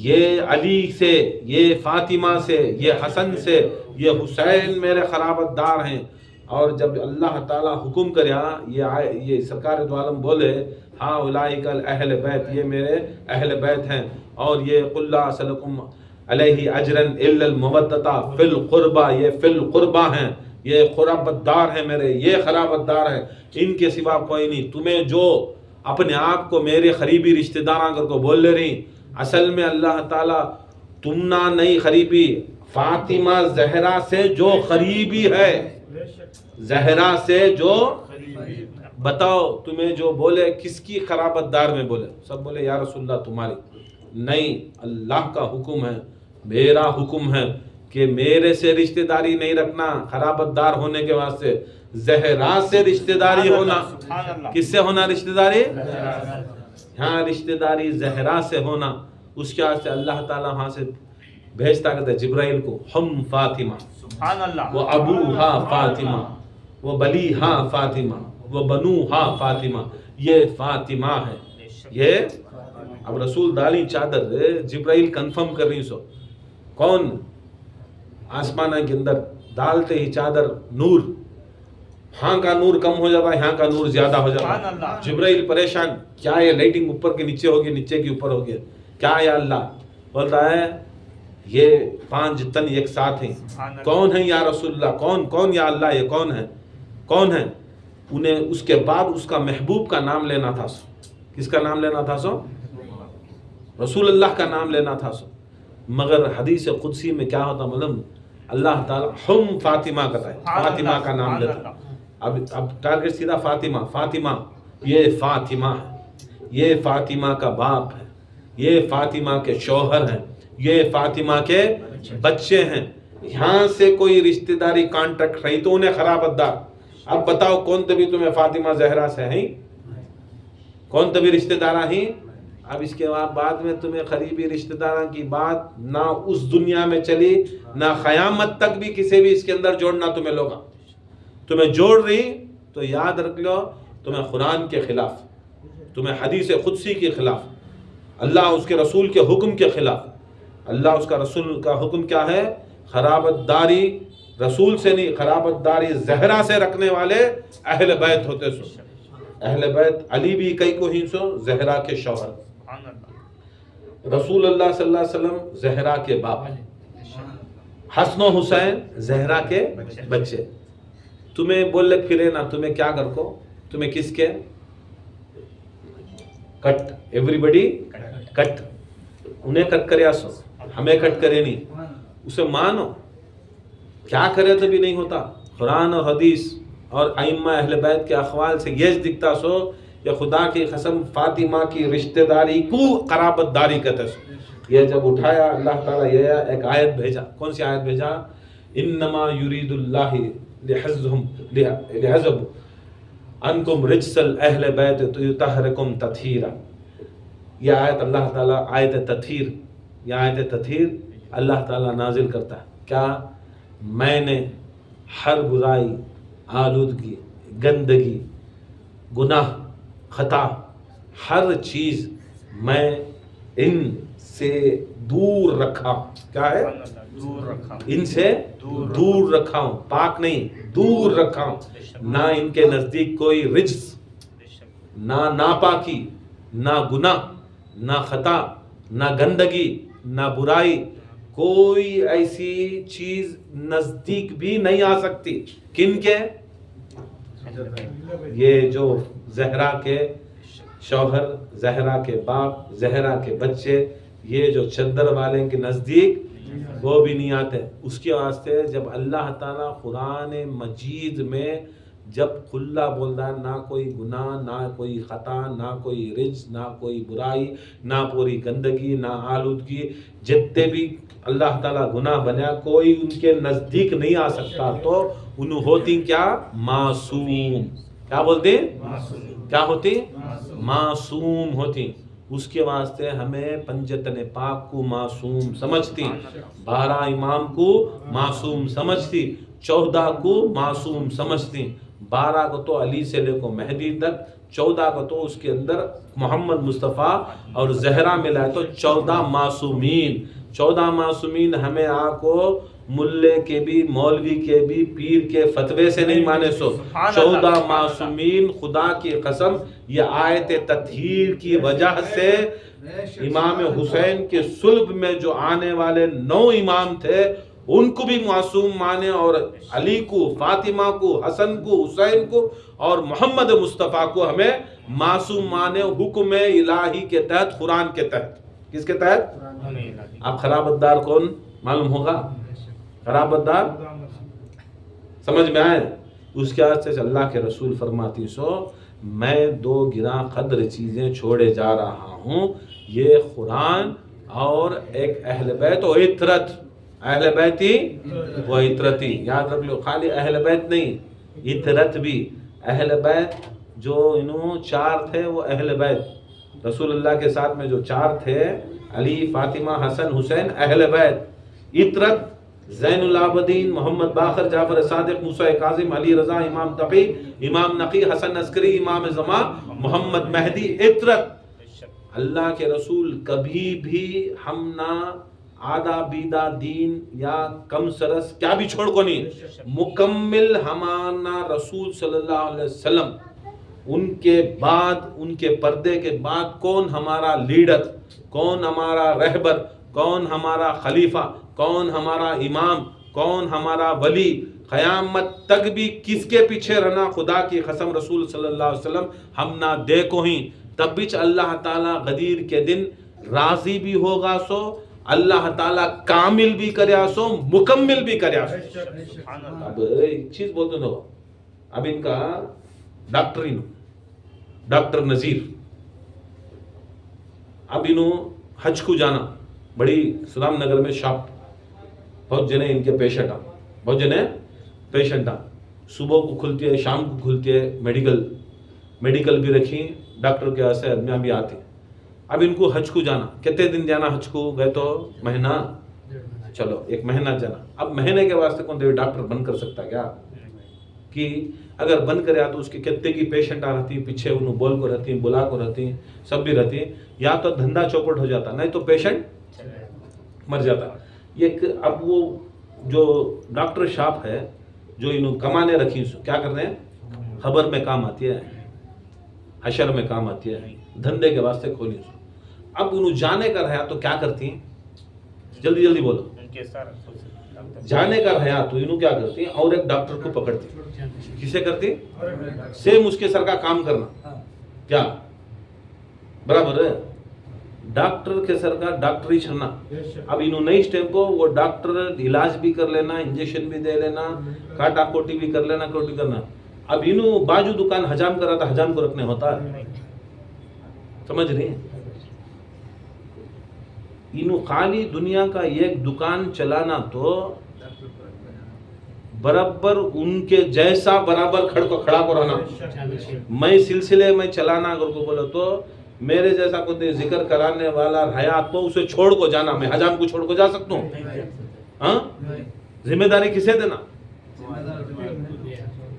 یہ علی سے، یہ فاطمہ سے، یہ حسن سے، یہ حسین میرے قرابت دار ہیں، اور جب اللہ تعالیٰ حکم کریا یہ سرکار دو عالم بولے ہاں اولئک اہل بیت، یہ میرے اہل بیت ہیں، اور یہ قل لا اسألکم علیہ اجرا الا المودۃ فی القربى، یہ فی القربى ہیں، یہ قرابت دار ہیں میرے، یہ قرابت دار ہیں، ان کے سوا کوئی نہیں، تمہیں جو اپنے آپ کو میرے قریبی رشتہ داراں کر کو بول لے رہی، اصل میں اللہ تعالیٰ تمنا نہیں قریبی، فاطمہ زہرا سے جو قریبی ہے، زہرا سے جو، بتاؤ تمہیں جو بولے کس کی قرابت دار میں بولے، سب بولے یا رسول اللہ تمہاری، نہیں، اللہ کا حکم ہے، میرا حکم ہے کہ میرے سے رشتہ داری نہیں رکھنا، قرابت دار ہونے کے واسطے زہرا سے رشتہ داری ہونا، کس سے ہونا رشتہ داری؟ ہاں رشتہ داری زہرا سے ہونا، اس کے واسطے اللہ تعالیٰ وہاں سے بھیجتا کرتا ہے جبرائیل کو، ہم فاطمہ، سبحان اللہ، وہ ابوہا فاطمہ، وہ بلیہا فاطمہ، وہ بنوہا فاطمہ، یہ فاطمہ ہے، یہ اب رسول دالی چادر جبرائیل کنفرم کر رہی سو، کون آسمانہ کے اندر ڈالتے ہی چادر نور، ہاں کا نور کم ہو جاتا ہے، یہاں کا نور زیادہ ہو جاتا ہے، جبرائیل پریشان، کیا یہ لائٹنگ اوپر کے نیچے ہوگی، نیچے کے اوپر ہوگی، کیا یا اللہ؟ بولتا ہے یہ 5 تن ایک ساتھ ہیں، کون ہیں یا رسول اللہ، کون یا اللہ، یہ کون ہے، کون ہے؟ انہیں اس کے بعد اس کا محبوب کا نام لینا تھا سو، کس کا نام لینا تھا سو؟ رسول اللہ کا نام لینا تھا سو، مگر حدیث قدسی میں کیا ہوتا معلوم، اللہ تعالیٰ ہم فاطمہ کہتا ہے، فاطمہ کا نام لیتا، اب ٹارگٹ سیدھا فاطمہ، فاطمہ، یہ فاطمہ ہے، یہ فاطمہ کا باپ ہے، یہ فاطمہ کے شوہر ہیں، یہ فاطمہ کے بچے ہیں، یہاں سے کوئی رشتہ داری کانٹیکٹ رہی تو انہیں خرابت دار، اب بتاؤ کون تبھی تمہیں فاطمہ زہرا سے ہیں، کون تبھی رشتہ دارہ ہیں؟ اب اس کے بعد میں تمہیں قریبی رشتہ داروں کی بات نہ اس دنیا میں چلی، نہ قیامت تک بھی کسی بھی اس کے اندر جوڑنا تمہیں لوگا، تمہیں جوڑ رہی تو یاد رکھ لو تمہیں قرآن کے خلاف، تمہیں حدیث قدسی کے خلاف، اللہ اس کے رسول کے حکم کے خلاف، اللہ اس کا رسول کا حکم کیا ہے؟ خرابت داری رسول سے نہیں، خرابت داری زہرا سے رکھنے والے اہل بیت ہوتے سو، اہل بیت علی بھی کئی کو ہی سو، زہرا کے شوہر، رسول اللہ صلی اللہ علیہ وسلم زہرا کے باپ، حسن و حسین زہرا کے بچے. تمہیں بولے پھرے نا تمہیں کیا کر کو، تمہیں کس کے کٹ، ایوری بڈی کٹ، انہیں کٹ کرے آسو، ہمیں کٹ کرے نہیں، اسے مانو، کیا کرے تو بھی نہیں ہوتا. قرآن اور حدیث اور ائمہ اہل بیت کے اقوال سے یہ دکھتا سو کہ خدا کی قسم فاطمہ کی رشتہ داری کو قرابت داری کہتے سو. یہ جب اٹھایا اللہ تعالیٰ یہ ایک آیت بھیجا. کون سی آیت بھیجا؟ انما یرید اللہ لحزب انکم رجس اہل بیت یطہرکم تطہیرا. یہ آیت اللہ تعالیٰ آیت تطہیر، یہ آیت تطہیر اللہ تعالیٰ نازل کرتا ہے. کیا؟ میں نے ہر برائی، آلودگی، گندگی، گناہ، خطا، ہر چیز میں ان سے دور رکھا. کیا ہے؟ دور رکھا، ان سے دور رکھا ہوں، پاک نہیں، دور رکھا ہوں. نہ ان کے نزدیک کوئی رجس، نہ ناپاکی، نہ گناہ، نہ خطا، نہ گندگی، نہ برائی، کوئی ایسی چیز نزدیک بھی نہیں آ سکتی. کن کے؟ یہ جو زہرا کے شوہر، زہرا کے باپ، زہرا کے بچے، یہ جو چادر والے کے نزدیک وہ بھی نہیں آتے. اس کے واسطے جب اللہ تعالیٰ قرآن مجید میں جب کھلا بول رہا ہے، نہ کوئی گناہ، نہ کوئی خطا، نہ کوئی رجس، نہ کوئی برائی، نہ پوری گندگی، نہ آلودگی، جتنے بھی اللہ تعالیٰ گناہ بنایا کوئی ان کے نزدیک نہیں آ سکتا، تو انہوں ہوتی کیا؟ معصوم. کیا بولتے؟ کیا ہوتی؟ معصوم ہوتی. اس کے واسطے ہمیں پنجتن پاک کو معصوم سمجھتی، 12 امام کو معصوم سمجھتی، 14 کو معصوم سمجھتی. 12 کو تو علی سے لے کو مہدی تک، 14 کو تو اس کے اندر محمد مصطفیٰ اور زہرا ملا تو 14 معصومین. 14 معصومین ہمیں کو ملے کے بھی، مولوی کے بھی، پیر کے فتوے سے نہیں مانے سو. 14 معصومین خدا کی قسم یہ آیت تطہیر کی وجہ سے امام حسین کے صلب میں جو آنے والے 9 امام تھے ان کو بھی معصوم مانے، اور علی کو، فاطمہ کو، حسن کو، حسین کو اور محمد مصطفیٰ کو ہمیں معصوم مانے، حکم الہی کے تحت، قرآن کے تحت. کس کے تحت؟ اب خرابت دار کون معلوم ہوگا؟ خرابت دار سمجھ میں آئے؟ اس کے واسطے اللہ کے رسول فرماتی سو میں 2 گراں قدر چیزیں چھوڑے جا رہا ہوں، یہ قرآن اور ایک اہل بیت و عطرت. اہل بیتی و عطرتی، یاد رکھ لو، خالی اہل بیت نہیں، عطرت بھی. اہل بیت جو انہوں 4 تھے وہ اہل بیت، رسول اللہ کے ساتھ میں جو 4 تھے، علی، فاطمہ، حسن، حسین، اہل بیت. عطرت زین العابدین، محمد باقر، جعفر صادق، موسیٰ کاظم، علی رضا، امام تقی، امام نقی، حسن عسکری، امام زمان، محمد مہدی. عطرت. اللہ کے رسول کبھی بھی ہم نہ آدھا بیدہ دین یا کم سرس کیا بھی چھوڑ کو نہیں، مکمل ہمارا رسول صلی اللہ علیہ وسلم. ان کے بعد، ان کے پردے کے بعد کون ہمارا لیڈر، کون ہمارا رہبر، کون ہمارا خلیفہ، کون ہمارا امام، کون ہمارا ولی، قیامت تک بھی کس کے پیچھے رہنا، خدا کی قسم رسول صلی اللہ علیہ وسلم ہم نہ دیکھو ہی. تب بھی اللہ تعالیٰ غدیر کے دن راضی بھی ہوگا سو، اللہ تعالیٰ کامل بھی کریا سو، مکمل بھی کریا سو. اب ایک چیز بولتے ہو، اب ان کا ڈاکٹر نذیر، اب انہوں حج کو جانا، بڑی سلام نگر میں شاپ، بہت جنے ان کے پیشنٹ آ، بہت جنے پیشنٹ آ، صبح کو کھلتی ہے، شام کو کھلتی ہے، میڈیکل بھی رکھی، ڈاکٹر کے واسطے آدمیاں بھی آتی. اب ان کو حج کو جانا، کتنے دن جانا حج کو گئے تو مہینہ، چلو 1 مہینہ جانا. اب مہینے کے واسطے کون دے ڈاکٹر بند کر سکتا کیا؟ کہ اگر بند کرے تو اس کے کتنے کی پیشنٹ آ رہتی، پیچھے انہوں بول کو رہتی، بلا کو رہتی، سب بھی رہتی، یا تو دھندا چوپٹ ہو جاتا، نہیں تو پیشنٹ مر جاتا. اب وہ جو ڈاکٹر شاپ ہے جو انہوں کمانے رکھی، کیا کر رہے ہیں؟ خبر میں کام آتی ہے، حشر میں کام آتی ہے، دھندے کے واسطے کھولی. اب انہوں جانے کا رہا تو کیا کرتی ہیں؟ جلدی جلدی بولو. ان کے سر جانے کا رہا تو انہوں کیا کرتی ہیں؟ اور ایک ڈاکٹر کو پکڑتی. کسے کرتی؟ سیم اس کے سر کا کام کرنا. کیا برابر ہے؟ ڈاکٹر کے سر کا ڈاکٹر ہی چھڑنا. اب انہوں نہیں اسٹیم کو وہ ڈاکٹر علاج بھی کر لینا, انجیکشن بھی دے لینا, کاٹا کوٹی بھی کر لینا, کوٹی کرنا. اب انہوں باجو دکان حجام کرا تھا, حجام کو رکھنے ہوتا ہے. سمجھ رہی ہیں؟ انہوں خالی دنیا کا ایک دکان چلانا تو برابر ان کے جیسا برابر کھڑا کو رہنا. میں سلسلے میں چلانا اگر کو بولو تو میرے جیسا کوئی ذکر کرانے والا رہا تو اسے چھوڑ کو جانا. میں حجام کو چھوڑ کو جا سکتا ہوں؟ ہاں, ذمہ داری کسے دینا؟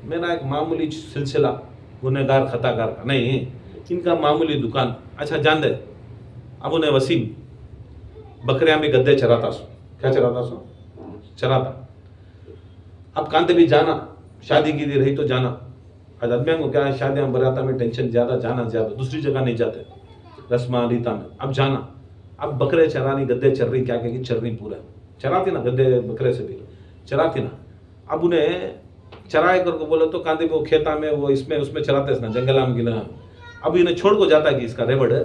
میرا ایک معمولی سلسلہ گنہگار خطاکار کا نہیں, ان کا معمولی دکان. اچھا جان دے, اب انہیں وسیم بکریاں بھی گدے چراتا سو. کیا چراتا سو؟ چراتا. اب کانتے بھی جانا, شادی کی دی رہی تو جانا. آج آدمیاں کو کیا ہے, شادیاں براتا میں ٹینشن زیادہ, جانا زیادہ, دوسری جگہ نہیں جاتے رسمہ ریتا میں. اب جانا, اب بکرے چرانی, گدے چر رہی, کیا کہ چر رہی پورا چراتی نا, گدے بکرے سے بھی چراتی نا. اب انہیں چرائے کر کو بولے تو کاندے وہ کھیتا میں وہ اس میں چراتے اس نا, جنگلہ میں گنا. اب انہیں چھوڑ کو جاتا ہے کہ اس کا ریوڑ ہے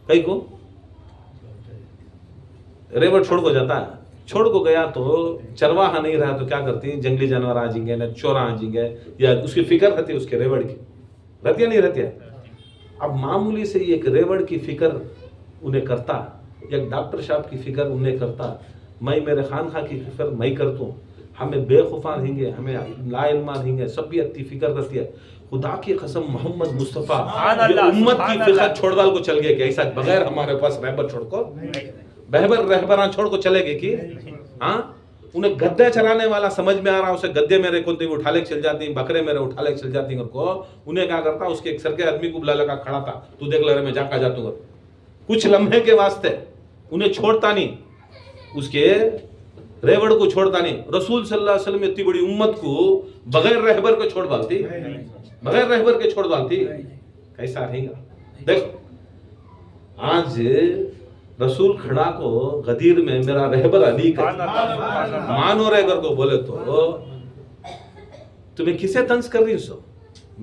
کئی کو ریوڑ چھوڑ کو جاتا ہے. چھوڑ کو گیا تو چرواہا نہیں رہا تو کیا کرتی ہیں؟ جنگلی جانور آ جائیں گے, نہ چورا آ جائیں گے, یا اس کی فکر رہتی ہے اس کے ریوڑ کی, رہتی ہے نہیں رہتی ہے. اب معمولی سے ایک ریوڑ کی فکر انہیں کرتا, ایک ڈاکٹر صاحب کی فکر انہیں کرتا, میں میرے خانخواہ کی فکر میں کرتا ہوں. ہمیں بے خوفاں رہیں گے, ہمیں لا علمان رہیں گے, سب بھی اتی فکر رہتی ہے. خدا کی قسم محمد مصطفیٰ امت کی فکر چھوڑ دال کو چل گئے کہ ایسا بغیر ہمارے پاس رہبر چھوڑ کو رہبران چھوڑ کو چلے گئے کہ ہاں. انہیں گدے چرانے والا سمجھ میں آ رہا, اسے گدے میرے کو اٹھا لے چل جاتی ہیں, بکرے میرے اٹھا لے چل جاتی ہیں کو. انہیں کیا کرتا, اس کے ایک سر کے آدمی کو بلا لگا کھڑا تھا, تو دیکھ لے رہے میں جا کا جاتا ہوں. کچھ لمحے کے واسطے انہیں چھوڑتا نہیں, اس کے ریوڑ کو چھوڑتا نہیں. رسول صلی اللہ علیہ وسلم اتنی بڑی امت کو بغیر رہبر کے چھوڑ ڈالتی, بغیر رہبر کے چھوڑ ڈالتی, کیسا رہے گا؟ دیکھو آج رسول کھڑا کو غدیر میں میرا رہبر علی کا مانو رہ کر کو بولے تو تمہیں کسے طنز کر رہی ہو؟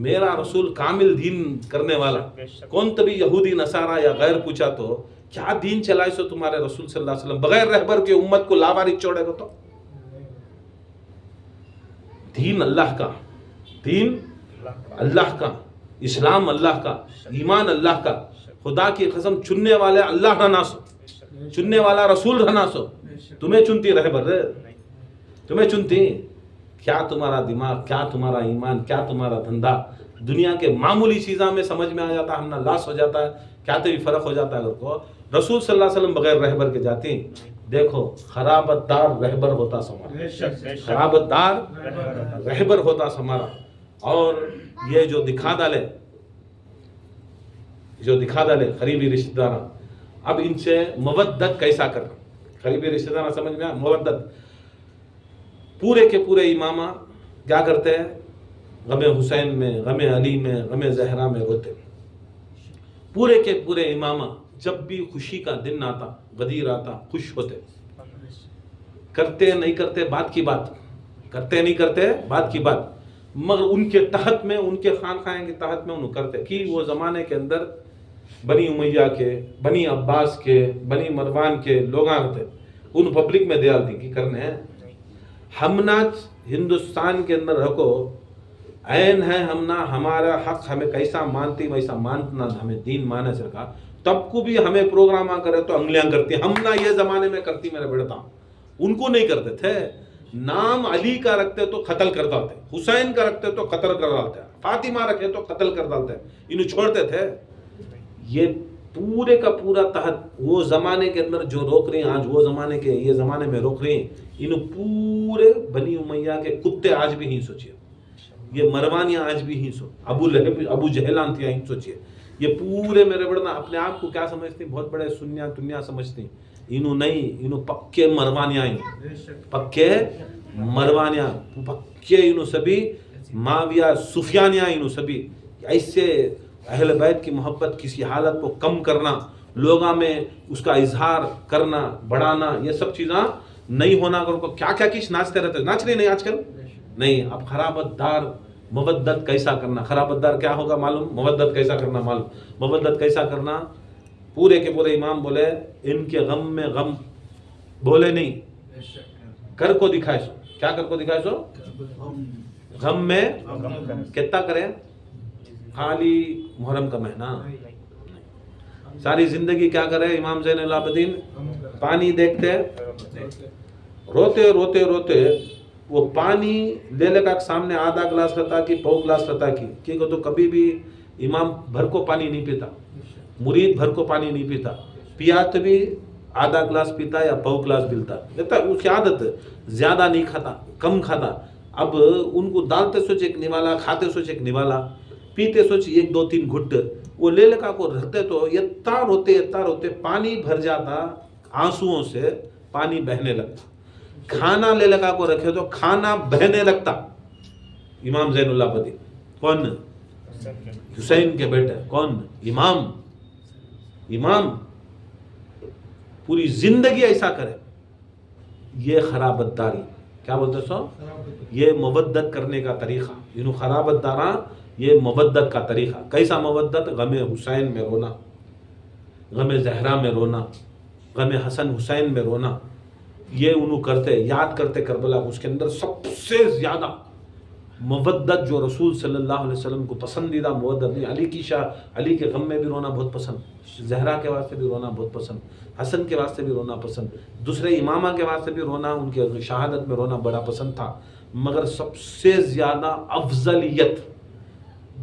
میرا رسول کامل دین کرنے والا, کون تبھی یہودی نصارہ یا غیر پوچھا تو کیا دین چلائے سو تمہارے رسول صلی اللہ علیہ وسلم بغیر رہبر کے امت کو لاواری چھوڑے گا. تو دین اللہ کا, دین اللہ کا, اسلام اللہ کا, ایمان اللہ کا. خدا کی قسم چننے والے اللہ رہنا سو, چننے والا رسول رہنا سو. تمہیں چنتی رہبر, تمہیں چنتی. کیا تمہارا دماغ, کیا تمہارا ایمان, کیا تمہارا دھندا دنیا کے معمولی چیزاں میں سمجھ میں آ جاتا, ہم نہ لاس ہو جاتا ہے, کیا تو بھی فرق ہو جاتا ہے. اگر کو رسول صلی اللہ علیہ وسلم بغیر رہبر کے جاتی, دیکھو خرابت دار رہبر ہوتا سمارا, خرابت دار رہبر ہوتا سمارا. اور یہ جو دکھا ڈالے قریبی رشتہ دار, اب ان سے مودت کیسا کرنا؟ قریبی رشتہ دار سمجھ میں مودت. پورے کے پورے امامہ کیا کرتے ہیں؟ غم حسین میں, غم علی میں, غم زہرا میں روتے. پورے کے پورے امامہ جب بھی خوشی کا دن آتا, غدیر آتا, خوش ہوتے. کرتے نہیں کرتے بات کی بات, کرتے نہیں کرتے بات کی بات, مگر ان کے تحت میں, ان کے خانخواہیں کے تحت میں انہوں کرتے. کہ وہ زمانے کے اندر بنی امیہ کے, بنی عباس کے, بنی مروان کے لوگ آتے, ان پبلک میں دیال دی کی کرنے ہیں. ہم نہ ہندوستان کے اندر رکھو عین ہے, ہم نہ ہمارا حق ہمیں کیسا مانتی ویسا مانتنا, ہمیں دین مانے سرکا, تب کو بھی ہمیں پروگرامہ کرے تو انگلیاں کرتی. ہم نہ یہ زمانے میں کرتی میرے بیٹا, ان کو نہیں کرتے تھے. نام علی کا رکھتے تو قتل کر ڈالتے, حسین کا رکھتے تو قتل کر ڈالتے, فاطمہ رکھے تو قتل کر ڈالتے, انہوں چھوڑتے تھے. یہ پورے کا پورا تحت وہ زمانے کے اندر جو روک رہی ہیں, آج وہ زمانے کے یہ زمانے میں روک رہی ہیں, انہوں پورے بنی امیہ کے کتے آج بھی ہی سوچئے, یہ مروانیاں آج بھی ہی سو, ابو جہلان تھی ہی سوچئے. یہ پورے میرے بڑنا اپنے آپ کو کیا سمجھتی, بہت بڑے سنیا دنیا سمجھتی. انہوں نہیں, انہوں پکے مروانیاں, پکے مروانیاں, پکے انہوں سبھی معاویہ سفیانیاں, انہوں سبھی ایسے اہل بیت کی محبت کسی حالت کو کم کرنا, لوگوں میں اس کا اظہار کرنا, بڑھانا, یہ سب چیزاں نہیں ہونا. اگر ان کو کیا کیا کچھ ناچتے رہتے, ناچ رہے نہیں آج کل نہیں. اب خرابت دار مودت کیسا کرنا, خرابت دار کیا ہوگا معلوم, مودت کیسا کرنا معلوم. مودت کیسا کرنا, پورے کے پورے امام بولے ان کے غم میں غم بولے نہیں, کر کو دکھائے سو. کیا کر کو دکھائے سو, غم میں کتنا کرے, خالی محرم کا مہینہ ساری زندگی کیا کرے. امام زین العابدین پانی دیکھتے, روتے روتے روتے وہ پانی لے لے کر سامنے آدھا گلاس رہتا کی پو گلاس رہتا کی, کیونکہ تو کبھی بھی امام بھر کو پانی نہیں پیتا, مرید بھر کو پانی نہیں پیتا, پیا تو بھی آدھا گلاس پیتا یا پو گلاس پیتا, اس کی عادت زیادہ نہیں کھاتا, کم کھاتا. اب ان کو ڈالتے سوچ ایک نوالا, کھاتے سوچ ایک نوالا, پیتے سوچ ایک دو تین گھٹ, وہ لے لے کو رکھتے تو اتنا روتے پانی بھر جاتا, آنسوؤں سے پانی بہنے لگتا. کھانا لے لگا کو رکھے تو کھانا بہنے لگتا. امام زین العابدین کون, حسین کے بیٹے, کون, امام پوری زندگی ایسا کرے. یہ خرابت داری, کیا بولتے سو, یہ مودت کرنے کا طریقہ. انہوں خرابت داراں یہ مودت کا طریقہ. کیسا مودت, غم حسین میں رونا, غم زہرا میں رونا, غم حسن حسین میں رونا. یہ انہوں کرتے, یاد کرتے کربلا. اس کے اندر سب سے زیادہ مودت جو رسول صلی اللہ علیہ وسلم کو پسندیدہ مودت, علی کی علی کے غم میں بھی رونا بہت پسند, زہرا کے واسطے بھی رونا بہت پسند, حسن کے واسطے بھی رونا پسند, دوسرے امامہ کے واسطے بھی رونا, ان کے شہادت میں رونا بڑا پسند تھا. مگر سب سے زیادہ افضلیت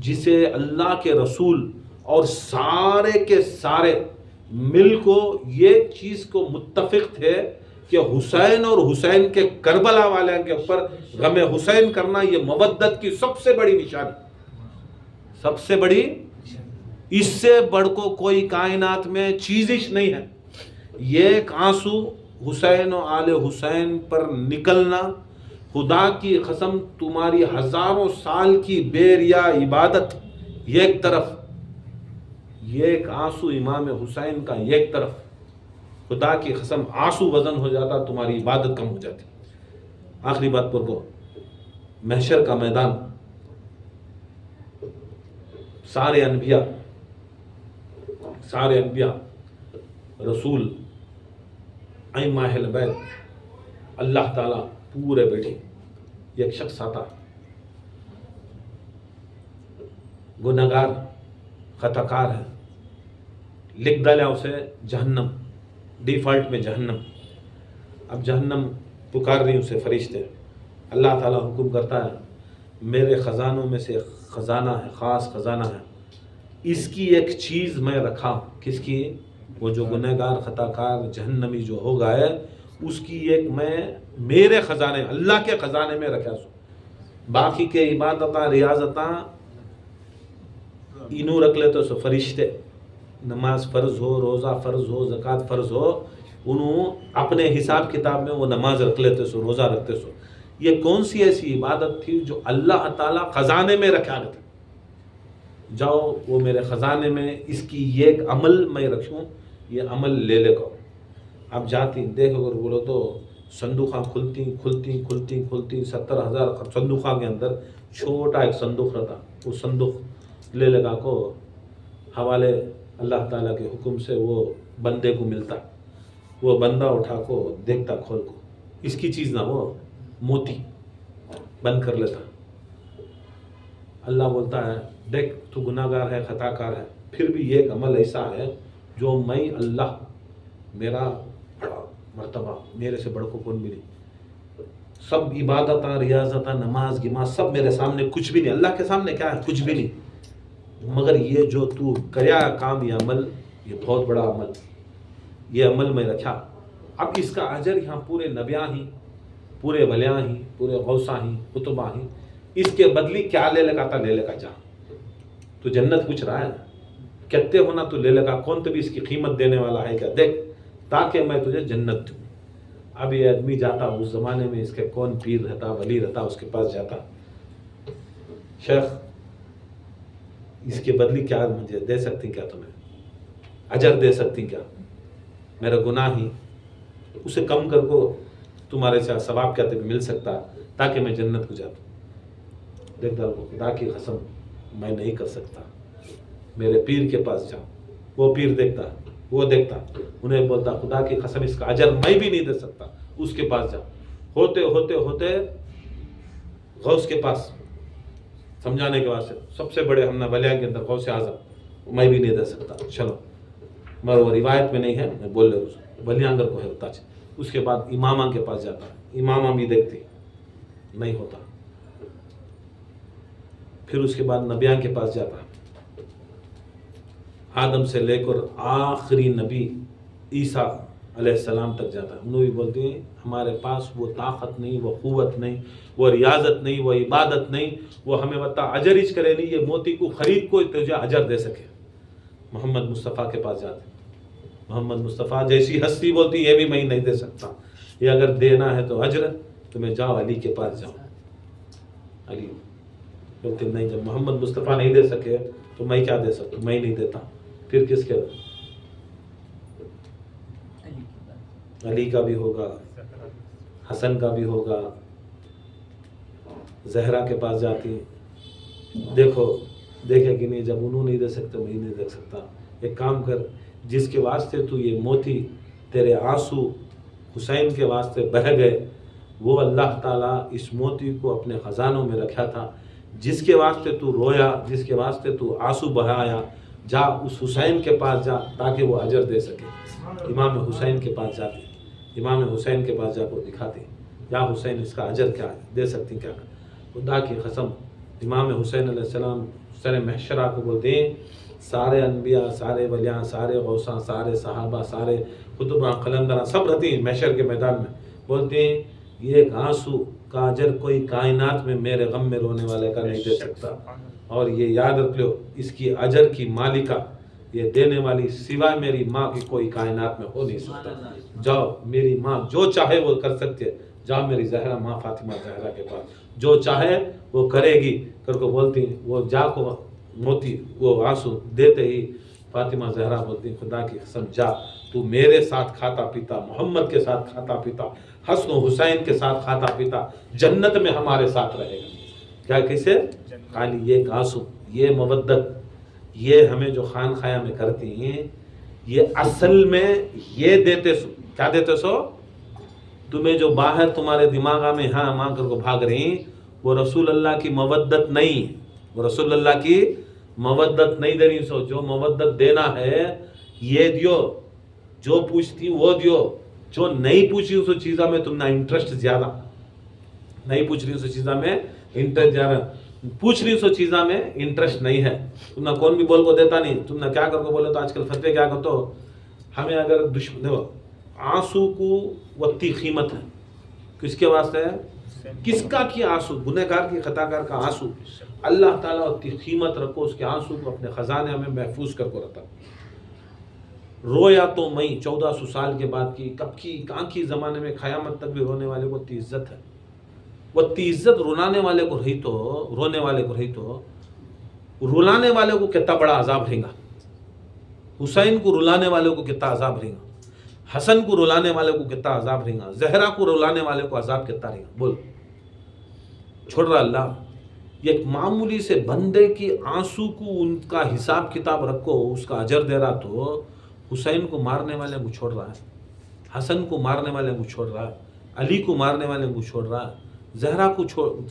جسے اللہ کے رسول اور سارے کے سارے مل کو یہ چیز کو متفق تھے کہ حسین اور حسین کے کربلا والے کے اوپر غم حسین کرنا یہ مودت کی سب سے بڑی نشانی, سب سے بڑی. اس سے بڑھ کو کوئی کائنات میں چیزش نہیں ہے. یہ ایک آنسو حسین و آل حسین پر نکلنا, خدا کی قسم تمہاری ہزاروں سال کی بیریا عبادت ایک طرف, یہ ایک آنسو امام حسین کا ایک طرف, خدا کی قسم آنسو وزن ہو جاتا, تمہاری عبادت کم ہو جاتی. آخری بات پر کو, محشر کا میدان, سارے انبیاء رسول ائمہ اہل بیت اللہ تعالیٰ پورے بیٹھے, ایک شخص آتا گناہگار خطاکار ہے, لکھ ڈالا اسے جہنم, ڈیفالٹ میں جہنم. اب جہنم پکار رہی اسے فرشتے, اللہ تعالیٰ حکم کرتا ہے میرے خزانوں میں سے خزانہ ہے, خاص خزانہ ہے, اس کی ایک چیز میں رکھا ہوں. کس کی, وہ جو گنہگار خطاکار جہنمی جو ہو گئے اس کی ایک میں میرے خزانے, اللہ کے خزانے میں رکھا سو. باقی کے عبادتاں ریاضتاں انہوں رکھ لیتے سو فرشتے, نماز فرض ہو, روزہ فرض ہو, زکوٰۃ فرض ہو, انہوں اپنے حساب کتاب میں وہ نماز رکھ لیتے سو, روزہ رکھتے سو. یہ کون سی ایسی عبادت تھی جو اللہ تعالیٰ خزانے میں رکھا رہتا, جاؤ وہ میرے خزانے میں اس کی ایک عمل میں رکھوں, یہ عمل لے لے گا. اب جاتی دیکھو اگر بولو تو صندوقاں کھلتی 70,000 صندوقاں کے اندر چھوٹا ایک صندوق رہتا, وہ صندوق لے لگا کو حوالے اللہ تعالیٰ کے حکم سے وہ بندے کو ملتا, وہ بندہ اٹھا کو دیکھتا کھول کو, اس کی چیز نہ, وہ موتی بند کر لیتا. اللہ بولتا ہے دیکھ تو گناہگار ہے, خطا کار ہے, پھر بھی یہ ایک عمل ایسا ہے جو میں اللہ, میرا بڑا مرتبہ, میرے سے بڑھ کو کون بھی نہیں, سب عبادتاں ریاضتاں نماز گماز سب میرے سامنے کچھ بھی نہیں, اللہ کے سامنے کیا ہے, کچھ بھی نہیں, مگر یہ جو تو کریا کام, یہ عمل, یہ بہت بڑا عمل, یہ عمل میں رکھا. اب اس کا اجر یہاں پورے نبیاں ہی, پورے ولیاں ہی, پورے غوثاں ہی, قطباں ہی, اس کے بدلی کیا لے لگا تھا, لے لگا جا تو جنت پوچھ رہا ہے, کہتے ہونا تو لے لگا, کون تو بھی اس کی قیمت دینے والا ہے کیا, دیکھ تاکہ میں تجھے جنت دوں. اب یہ آدمی جاتا, اس زمانے میں اس کے کون پیر رہتا, ولی رہتا, اس کے پاس جاتا, شیخ اس کے بدلی کیا مجھے دے سکتی کیا تمہیں؟ اجر دے سکتی کیا؟ میرا گناہ ہی اسے کم کر کو تمہارے سے ثواب کیا تمہیں مل سکتا تاکہ میں جنت کو جاتا. دیکھتا خدا کی قسم میں نہیں کر سکتا, میرے پیر کے پاس جاؤ. وہ پیر دیکھتا, وہ دیکھتا, انہیں بولتا خدا کی قسم اس کا اجر میں بھی نہیں دے سکتا, اس کے پاس جاؤ. ہوتے ہوتے ہوتے غوث کے پاس سمجھانے کے واسطے, سب سے بڑے ہم ولیاں کے اندر غوث اعظم, میں بھی نہیں دے سکتا. چلو مگر وہ روایت میں نہیں ہے, میں بول رہا ہوں ولیاں اگر کو ہے ہوتا. اس کے بعد امامہ کے پاس جاتا, امامہ بھی دیکھتی, نہیں ہوتا. پھر اس کے بعد نبیان کے پاس جاتا, آدم سے لے کر آخری نبی عیسیٰ علیہ السلام تک جاتا. انہوں بھی بولتے ہیں ہمارے پاس وہ طاقت نہیں, وہ قوت نہیں, وہ ریاضت نہیں, وہ عبادت نہیں, وہ ہمیں بتا اجر اچ کرے نہیں, یہ موتی کو خرید کو تجھے اجر دے سکے. محمد مصطفیٰ کے پاس جاتے, محمد مصطفیٰ جیسی ہستی بولتی یہ بھی میں نہیں دے سکتا, یہ اگر دینا ہے تو اجر تو میں جاؤ علی کے پاس جاؤ. علی بولتے نہیں, جب محمد مصطفیٰ نہیں دے سکے تو میں کیا دے سکتا, میں نہیں دیتا. پھر کس کے؟ علی کا بھی ہوگا, حسن کا بھی ہوگا. زہرا کے پاس جاتی, دیکھو دیکھے کہ نہیں, جب انہوں نہیں دے سکتے میں نہیں دے سکتا. ایک کام کر, جس کے واسطے تو یہ موتی تیرے آنسو حسین کے واسطے بہہ گئے, وہ اللہ تعالیٰ اس موتی کو اپنے خزانوں میں رکھا تھا. جس کے واسطے تو رویا, جس کے واسطے تو آنسو بہایا, جا اس حسین کے پاس جا تاکہ وہ اجر دے سکے. امام حسین کے پاس جاتے, امام حسین کے پاس جا کو دکھاتے, یا حسین اس کا اجر کیا ہے, دے سکتی کیا؟ خدا کی قسم امام حسین علیہ السلام سر محشرہ کو بولتے ہیں, سارے انبیاء, سارے ولیاں, سارے غوثاں, سارے صحابہ, سارے قطباں, قلندراں سب رہتی ہیں محشر کے میدان میں. بولتے ہیں یہ ایک آنسو کا اجر کوئی کائنات میں میرے غم میں رونے والے کا نہیں دے سکتا. اور یہ یاد رکھ لو, اس کی اجر کی مالکہ, یہ دینے والی سوائے میری ماں کی کوئی کائنات میں ہو نہیں سکتا. جاؤ میری ماں جو چاہے وہ کر سکتے, جاؤ میری زہرا ماں فاطمہ زہرا کے پاس, جو چاہے وہ کرے گی کر کو بولتی. وہ جا کو موتی وہ آنسو دیتے ہی فاطمہ زہرا بولتی خدا کی قسم جا, تو میرے ساتھ کھاتا پیتا, محمد کے ساتھ کھاتا پیتا, حسن و حسین کے ساتھ کھاتا پیتا, جنت میں ہمارے ساتھ رہے گا. کیا کیسے؟ خالی یہ آنسو, یہ مودت, یہ ہمیں جو خان خایا میں کرتی ہیں, یہ اصل میں یہ دیتے سو, کیا دیتے سو؟ تمہیں جو باہر تمہارے دماغ میں ہاں ماں کر کو بھاگ رہی, وہ رسول اللہ کی مودت نہیں, وہ رسول اللہ کی مودت نہیں دینی سو. جو مودت دینا ہے یہ دیو, جو پوچھتی وہ دیو, جو نہیں پوچھی اس چیزوں میں تم نے انٹرسٹ زیادہ, نہیں پوچھ رہی اس چیزوں میں انٹرسٹ زیادہ, پوچھ رہی اس چیزوں میں انٹرسٹ نہیں ہے. تم نے کون بھی بول کو دیتا نہیں, تم نے کیا کر کو بولے تو آج کل فتوے کیا کرتے ہو. ہمیں اگر دشمن دیکھو, آنسو کو وقتی قیمت ہے, کس کے واسطے ہے؟ کس کا کی آنسو؟ گنہگار کی, خطاکار کا آنسو. اللہ تعالیٰ وقتی قیمت رکھو, اس کے آنسو کو اپنے خزانے میں محفوظ کر کو رکھتا. رویا تو میں 1400 سال کے بعد کی, کب کی, کہاں کی زمانے میں, قیامت تک بھی رونے والے کو اتنی عزت ہے. وہ اتنی عزت رلانے والے کو رہی تو, رونے والے کو رہی تو, رلانے والے کو کتنا بڑا عذاب رہے گا. حسین کو رلانے والے کو کتنا عذاب رہے گا, حسن کو رلانے والے کو کتنا عذاب رہے گا, زہرا کو رلانے والے کو عذاب کتنا رہے گا. بول چھوڑ رہا اللہ. ایک معمولی سے بندے کی آنسو کو ان کا حساب کتاب رکھو, اس کا اجر دے رہا, تو حسین کو مارنے والے کو چھوڑ رہا ہے, حسن کو مارنے والے کو چھوڑ رہا ہے, علی کو مارنے والے کو چھوڑ رہا ہے, زہرا کو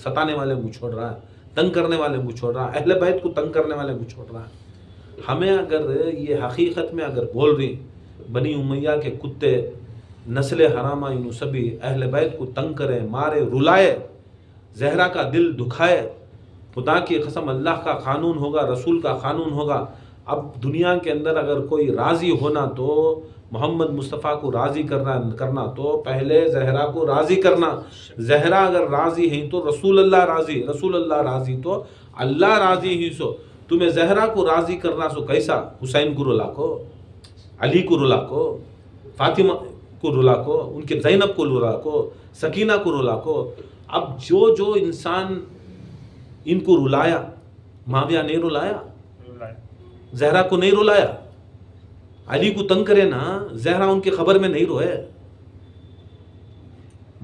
ستانے والے کو چھوڑ رہا ہے, تنگ کرنے والے کو چھوڑ رہا ہے, اہل بیت کو تنگ کرنے والے کو چھوڑ رہا ہے. ہمیں اگر یہ حقیقت میں اگر بول رہی بنی امیہ کے کتے نسل حرامہ انہوں سبھی اہل بیت کو تنگ کرے, مارے, رلائے, زہرا کا دل دکھائے, خدا کی قسم اللہ کا قانون ہوگا, رسول کا قانون ہوگا. اب دنیا کے اندر اگر کوئی راضی ہونا تو محمد مصطفیٰ کو راضی کرنا تو پہلے زہرا کو راضی کرنا. زہرا اگر راضی ہیں تو رسول اللہ راضی, رسول اللہ راضی تو اللہ راضی ہی. سو تمہیں زہرا کو راضی کرنا سو کیسا؟ حسین کو رلا کو, علی کو رلا کو, فاطمہ کو رلا کو, ان کے زینب کو رلا کو, سکینہ کو رلا کو. اب جو انسان ان کو رلایا, معاویہ نے رلایا, زہرا کو نہیں رلایا؟ علی کو تنگ کرے نا، زہرا ان کی خبر میں نہیں روئے؟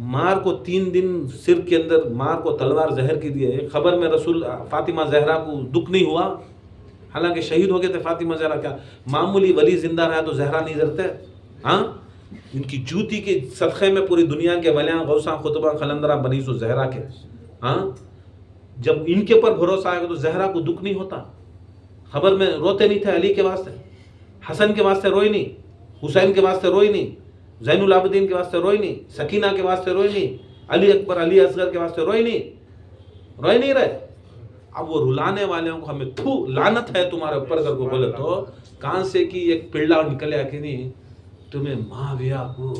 مار کو 3 دن سر کے اندر مار کو تلوار زہر کی دیے، خبر میں رسول فاطمہ زہرا کو دکھ نہیں ہوا؟ حالانکہ شہید ہو گئے تھے فاطمہ زہرا، کیا معمولی ولی زندہ رہا تو زہرا نہیں زرتے؟ ہاں، ان کی جوتی کے صدقے میں پوری دنیا کے ولیاں غوثاں خطبہ خلندرہ بنی سو زہرا کے. ہاں، جب ان کے پر بھروسہ آئے گا تو زہرا کو دکھ نہیں ہوتا؟ خبر میں روتے نہیں تھے علی کے واسطے؟ حسن کے واسطے روئی نہیں؟ حسین کے واسطے روئی نہیں؟ زین العابدین کے واسطے روئی نہیں؟ سکینہ کے واسطے روئی نہیں؟ علی اکبر علی اصغر کے واسطے روئی نہیں رہے؟ اب وہ رلانے والوں کو ہمیں تھو لعنت ہے تمہارے اوپر کر کو بولے تو کان سے کی ایک پلڑا نکلے کہ نہیں تمہیں معاویہ کو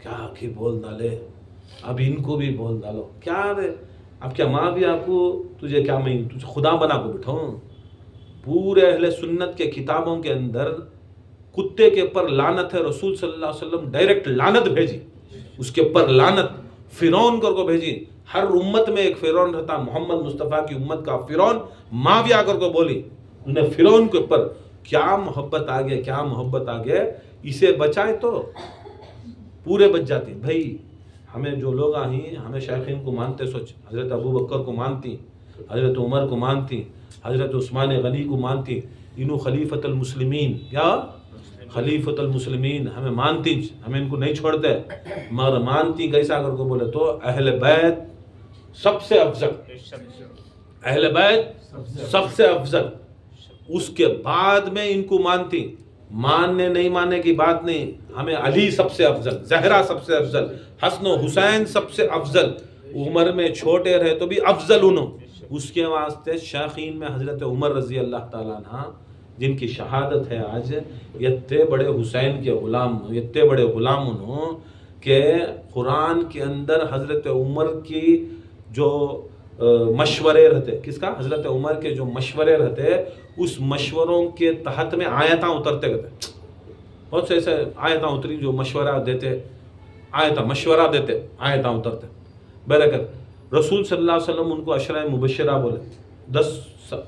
کیا کہ بول ڈالے، اب ان کو بھی بول ڈالو. کیا رے اب کیا معاویہ کو تجھے کیا میں تجھے خدا بنا کو بٹھاؤں؟ پورے اہل سنت کے کتابوں کے اندر کتے کے پر لعنت ہے، رسول صلی اللہ علیہ وسلم ڈائریکٹ لعنت بھیجی، اس کے پر لعنت فرعون کر کو بھیجی. ہر امت میں ایک فرعون رہتا، محمد مصطفیٰ کی امت کا فرعون معاویہ کر کو بولی، انہیں فرعون کے اوپر کیا محبت آگے، کیا محبت آگے. اسے بچائے تو پورے بچ جاتے. بھائی ہمیں جو لوگ ہیں ہمیں شیخین کو مانتے، سوچ حضرت ابو بکر کو مانتی، حضرت عمر کو مانتی، حضرت عثمان غنی کو مانتی، انہوں خلیفۃ المسلمین، کیا خلیفۃ المسلمین ہمیں مانتی، ہمیں ان کو نہیں چھوڑتے. مگر مانتی کیسا کر کو بولے تو اہل بیت سب سے افضل، اہل بیت سب سے افضل، اس کے بعد میں ان کو مانتی. ماننے نہیں ماننے کی بات نہیں، ہمیں علی سب سے افضل، زہرا سب سے افضل، حسن و حسین سب سے افضل، عمر میں چھوٹے رہے تو بھی افضل انہوں. اس کے واسطے شیخین میں حضرت عمر رضی اللہ تعالیٰ عنہ جن کی شہادت ہے آج، اتنے بڑے حسین کے غلام، اتنے بڑے غلام انہوں کہ قرآن کے اندر حضرت عمر کی جو مشورے رہتے، کس کا؟ حضرت عمر کے جو مشورے رہتے، اس مشوروں کے تحت میں آیتاں اترتے گئے. بہت سے ایسے آیتاں اتری جو مشورہ دیتے، آیتاں مشورہ دیتے، آیتاں اترتے. برکت رسول صلی اللہ علیہ وسلم ان کو عشرہ مبشرہ بولے، 10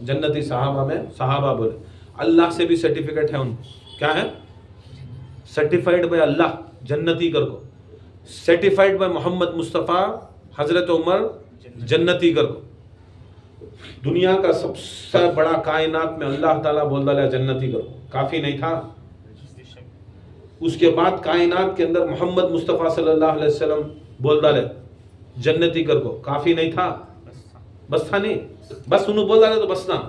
جنتی صحابہ میں صحابہ بولے. اللہ سے بھی سرٹیفکیٹ ہے ان کو، کیا ہے؟ سرٹیفائڈ بائی اللہ، جنتی کر کو، سرٹیفائڈ بائی محمد مصطفیٰ حضرت عمر جنتی کر کو. دنیا کا سب سے بڑا کائنات میں اللہ تعالیٰ بول ڈالا جنتی کر کو، کافی نہیں تھا؟ اس کے بعد کائنات کے اندر محمد مصطفیٰ صلی اللہ علیہ وسلم بول ڈالے جنتی کر کو، کافی نہیں تھا؟ بس تھا نہیں، بس انہوں بول ڈالے تو بس نہ.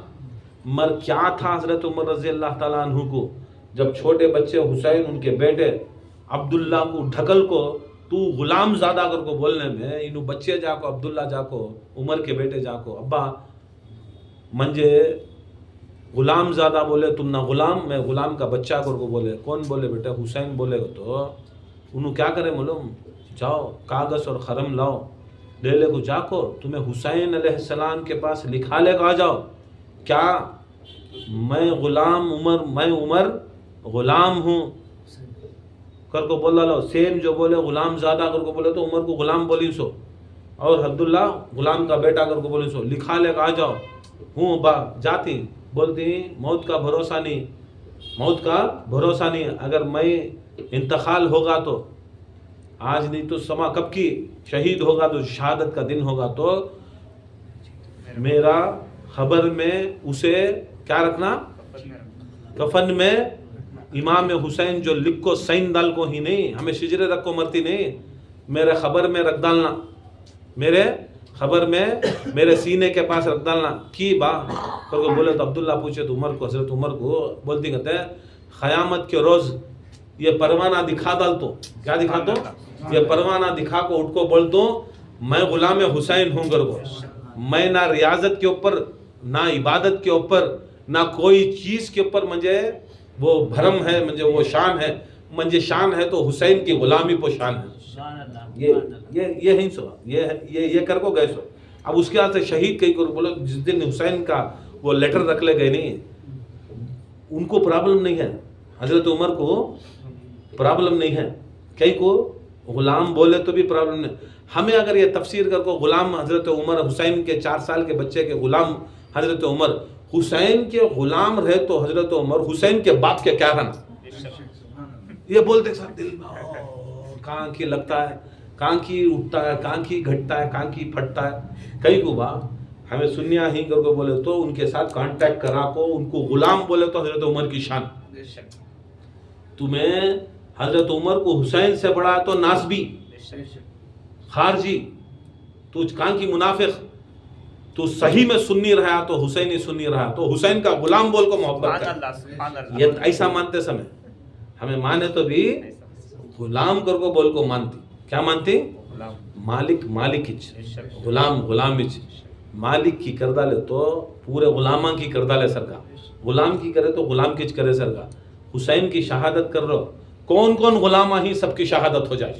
مر کیا تھا حضرت عمر رضی اللہ تعالیٰ عنہ کو؟ جب چھوٹے بچے حسین ان کے بیٹے عبداللہ کو ڈھکل کو تو غلام زادہ کر کو بولنے میں، انہوں بچے جا کو عبداللہ جا کو عمر کے بیٹے جا کو ابا منجے غلام زادہ بولے، تم نہ غلام، میں غلام کا بچہ کر کو بولے. کون بولے بیٹے؟ حسین بولے گا. تو انہوں کیا کرے معلوم؟ جاؤ کاغذ اور قلم لاؤ، لے لے کو جا کو تمہیں حسین علیہ السلام کے پاس لکھا لے کو آ جاؤ، کیا میں غلام عمر، میں عمر غلام ہوں کر کو بولا لو. سیم جو بولے غلام زادہ کر کو بولے تو عمر کو غلام بولی سو، اور عبداللہ غلام کا بیٹا کر کو بولی سو، لکھا لے آ جاؤ. ہوں با جاتی، بولتی موت کا بھروسہ نہیں، موت کا بھروسہ نہیں، اگر میں انتقال ہوگا تو آج نہیں تو سما کب کی، شہید ہوگا تو شہادت کا دن ہوگا تو میرا خبر میں اسے کیا رکھنا؟ کفن میں امام حسین جو لکھ کو سین ڈال کو ہی نہیں، ہمیں شجرے رکھ کو مرتی نہیں، میرے خبر میں رکھ ڈالنا، میرے خبر میں میرے سینے کے پاس رکھ ڈالنا. کی با کر کو بولے تو عبداللہ پوچھے تو عمر کو، حضرت عمر کو بولتی کہتے ہیں قیامت کے روز یہ پروانہ دکھا ڈال تو، کیا دکھا دو؟ یہ پروانہ دکھا کو اٹھ کو بول دو میں غلام حسین ہوں کر کو. میں نہ ریاضت کے اوپر، نہ عبادت کے اوپر، نہ کوئی چیز کے اوپر مجھے وہ بھرم ہے، مجھے وہ شان ہے، مجھے شان ہے تو حسین کی غلامی پہ شان ہے. یہ ہی سو یہ کر کو گئے سو. اب اس کے بعد سے شہید کئی کو بولو، جس دن حسین کا وہ لیٹر رکھ لے گئے نہیں، ان کو پرابلم نہیں ہے، حضرت عمر کو پرابلم نہیں ہے، کئی کو غلام بولے تو بھی پرابلم نہیں. ہمیں اگر یہ تفسیر کر کو غلام حضرت عمر، حسین کے 4 سال کے بچے کے غلام حضرت عمر، حسین کے غلام رہے تو حضرت عمر حسین کے باپ کے کیا بنا. یہ بولتے ساتھ دل میں کہاں کی لگتا ہے, کہاں کی اٹھتا ہے, کہاں کی گھٹتا ہے, کہاں کی پھٹتا ہے. کئی کو با ہمیں سنیا ہی کر کو بولے تو ان کے ساتھ کانٹیکٹ کرا کو ان کو غلام بولے تو حضرت عمر کی شان. تمہیں حضرت عمر کو حسین سے بڑا تو ناسبی خارجی, تو کہاں کی منافق, تو صحیح میں سنی رہا تو حسینی سنی رہا تو حسین کا غلام بول کو محبت کر. یہ ایسا مانتے سمے ہمیں مانے تو بھی غلام کر کو بول کو مانتی. کیا مانتی؟ مالک مالکچ, غلام غلامچ. مالک کی کردہ لے تو پورے غلاماں کی کردہ لے سرکا, غلام کی کرے تو غلام کچ کرے سرکا. حسین کی شہادت کر رہو, کون کون غلامہ ہی سب کی شہادت ہو جائے,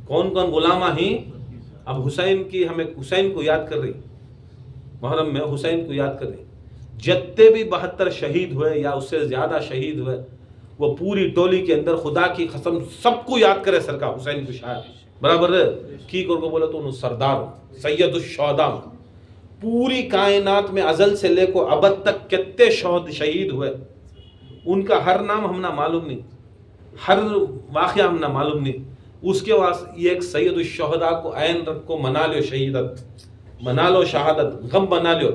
کون کون غلامہ ہی. اب حسین کی ہمیں حسین کو یاد کر رہی محرم میں, حسین کو یاد کر رہی. جتنے بھی 72 شہید ہوئے یا اس سے زیادہ شہید ہوئے وہ پوری ٹولی کے اندر خدا کی قسم سب کو یاد کرے سرکا حسین کو شاید برابر کی کر کو بولے تو انہوں سردار سید الشہداء. پوری کائنات میں ازل سے لے کو ابد تک کتنے شہید ہوئے ان کا ہر نام ہم نہ معلوم نہیں, ہر واقعہ ہم نہ معلوم نہیں. اس کے واسطے یہ ایک سید الشہداء کو عین رکھ کو منا لو شہیدت, منا لو شہادت, غم بنا لو.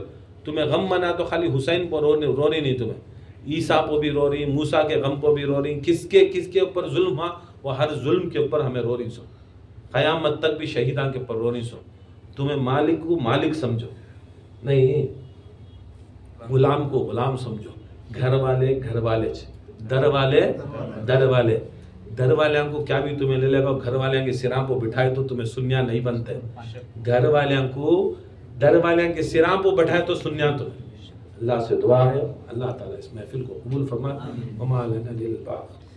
تمہیں غم منا تو خالی حسین کو رونی نہیں, تمہیں عیسیٰ کو بھی رو رہی, موسیٰ کے غم کو بھی رو رہی. کس کے اوپر ظلم ہوا وہ ہر ظلم کے اوپر ہمیں رو رہی سو, قیامت تک بھی شہیدان کے اوپر رو رہی سو. تمہیں مالک کو مالک سمجھو نہیں, غلام کو غلام سمجھو. گھر والے گھر والے, در والے در والے. در والوں کو کیا بھی تمہیں لے لے گا, گھر والوں کے سراں کو بٹھائے تو تمہیں سنیا نہیں بنتے. گھر والوں کو در والوں کے سراں کو بٹھائے تو سنیا تمہیں. اللہ سے دعا ہے اللہ تعالیٰ اس محفل کو قبول فرمائے. وما لنا الا الباغ.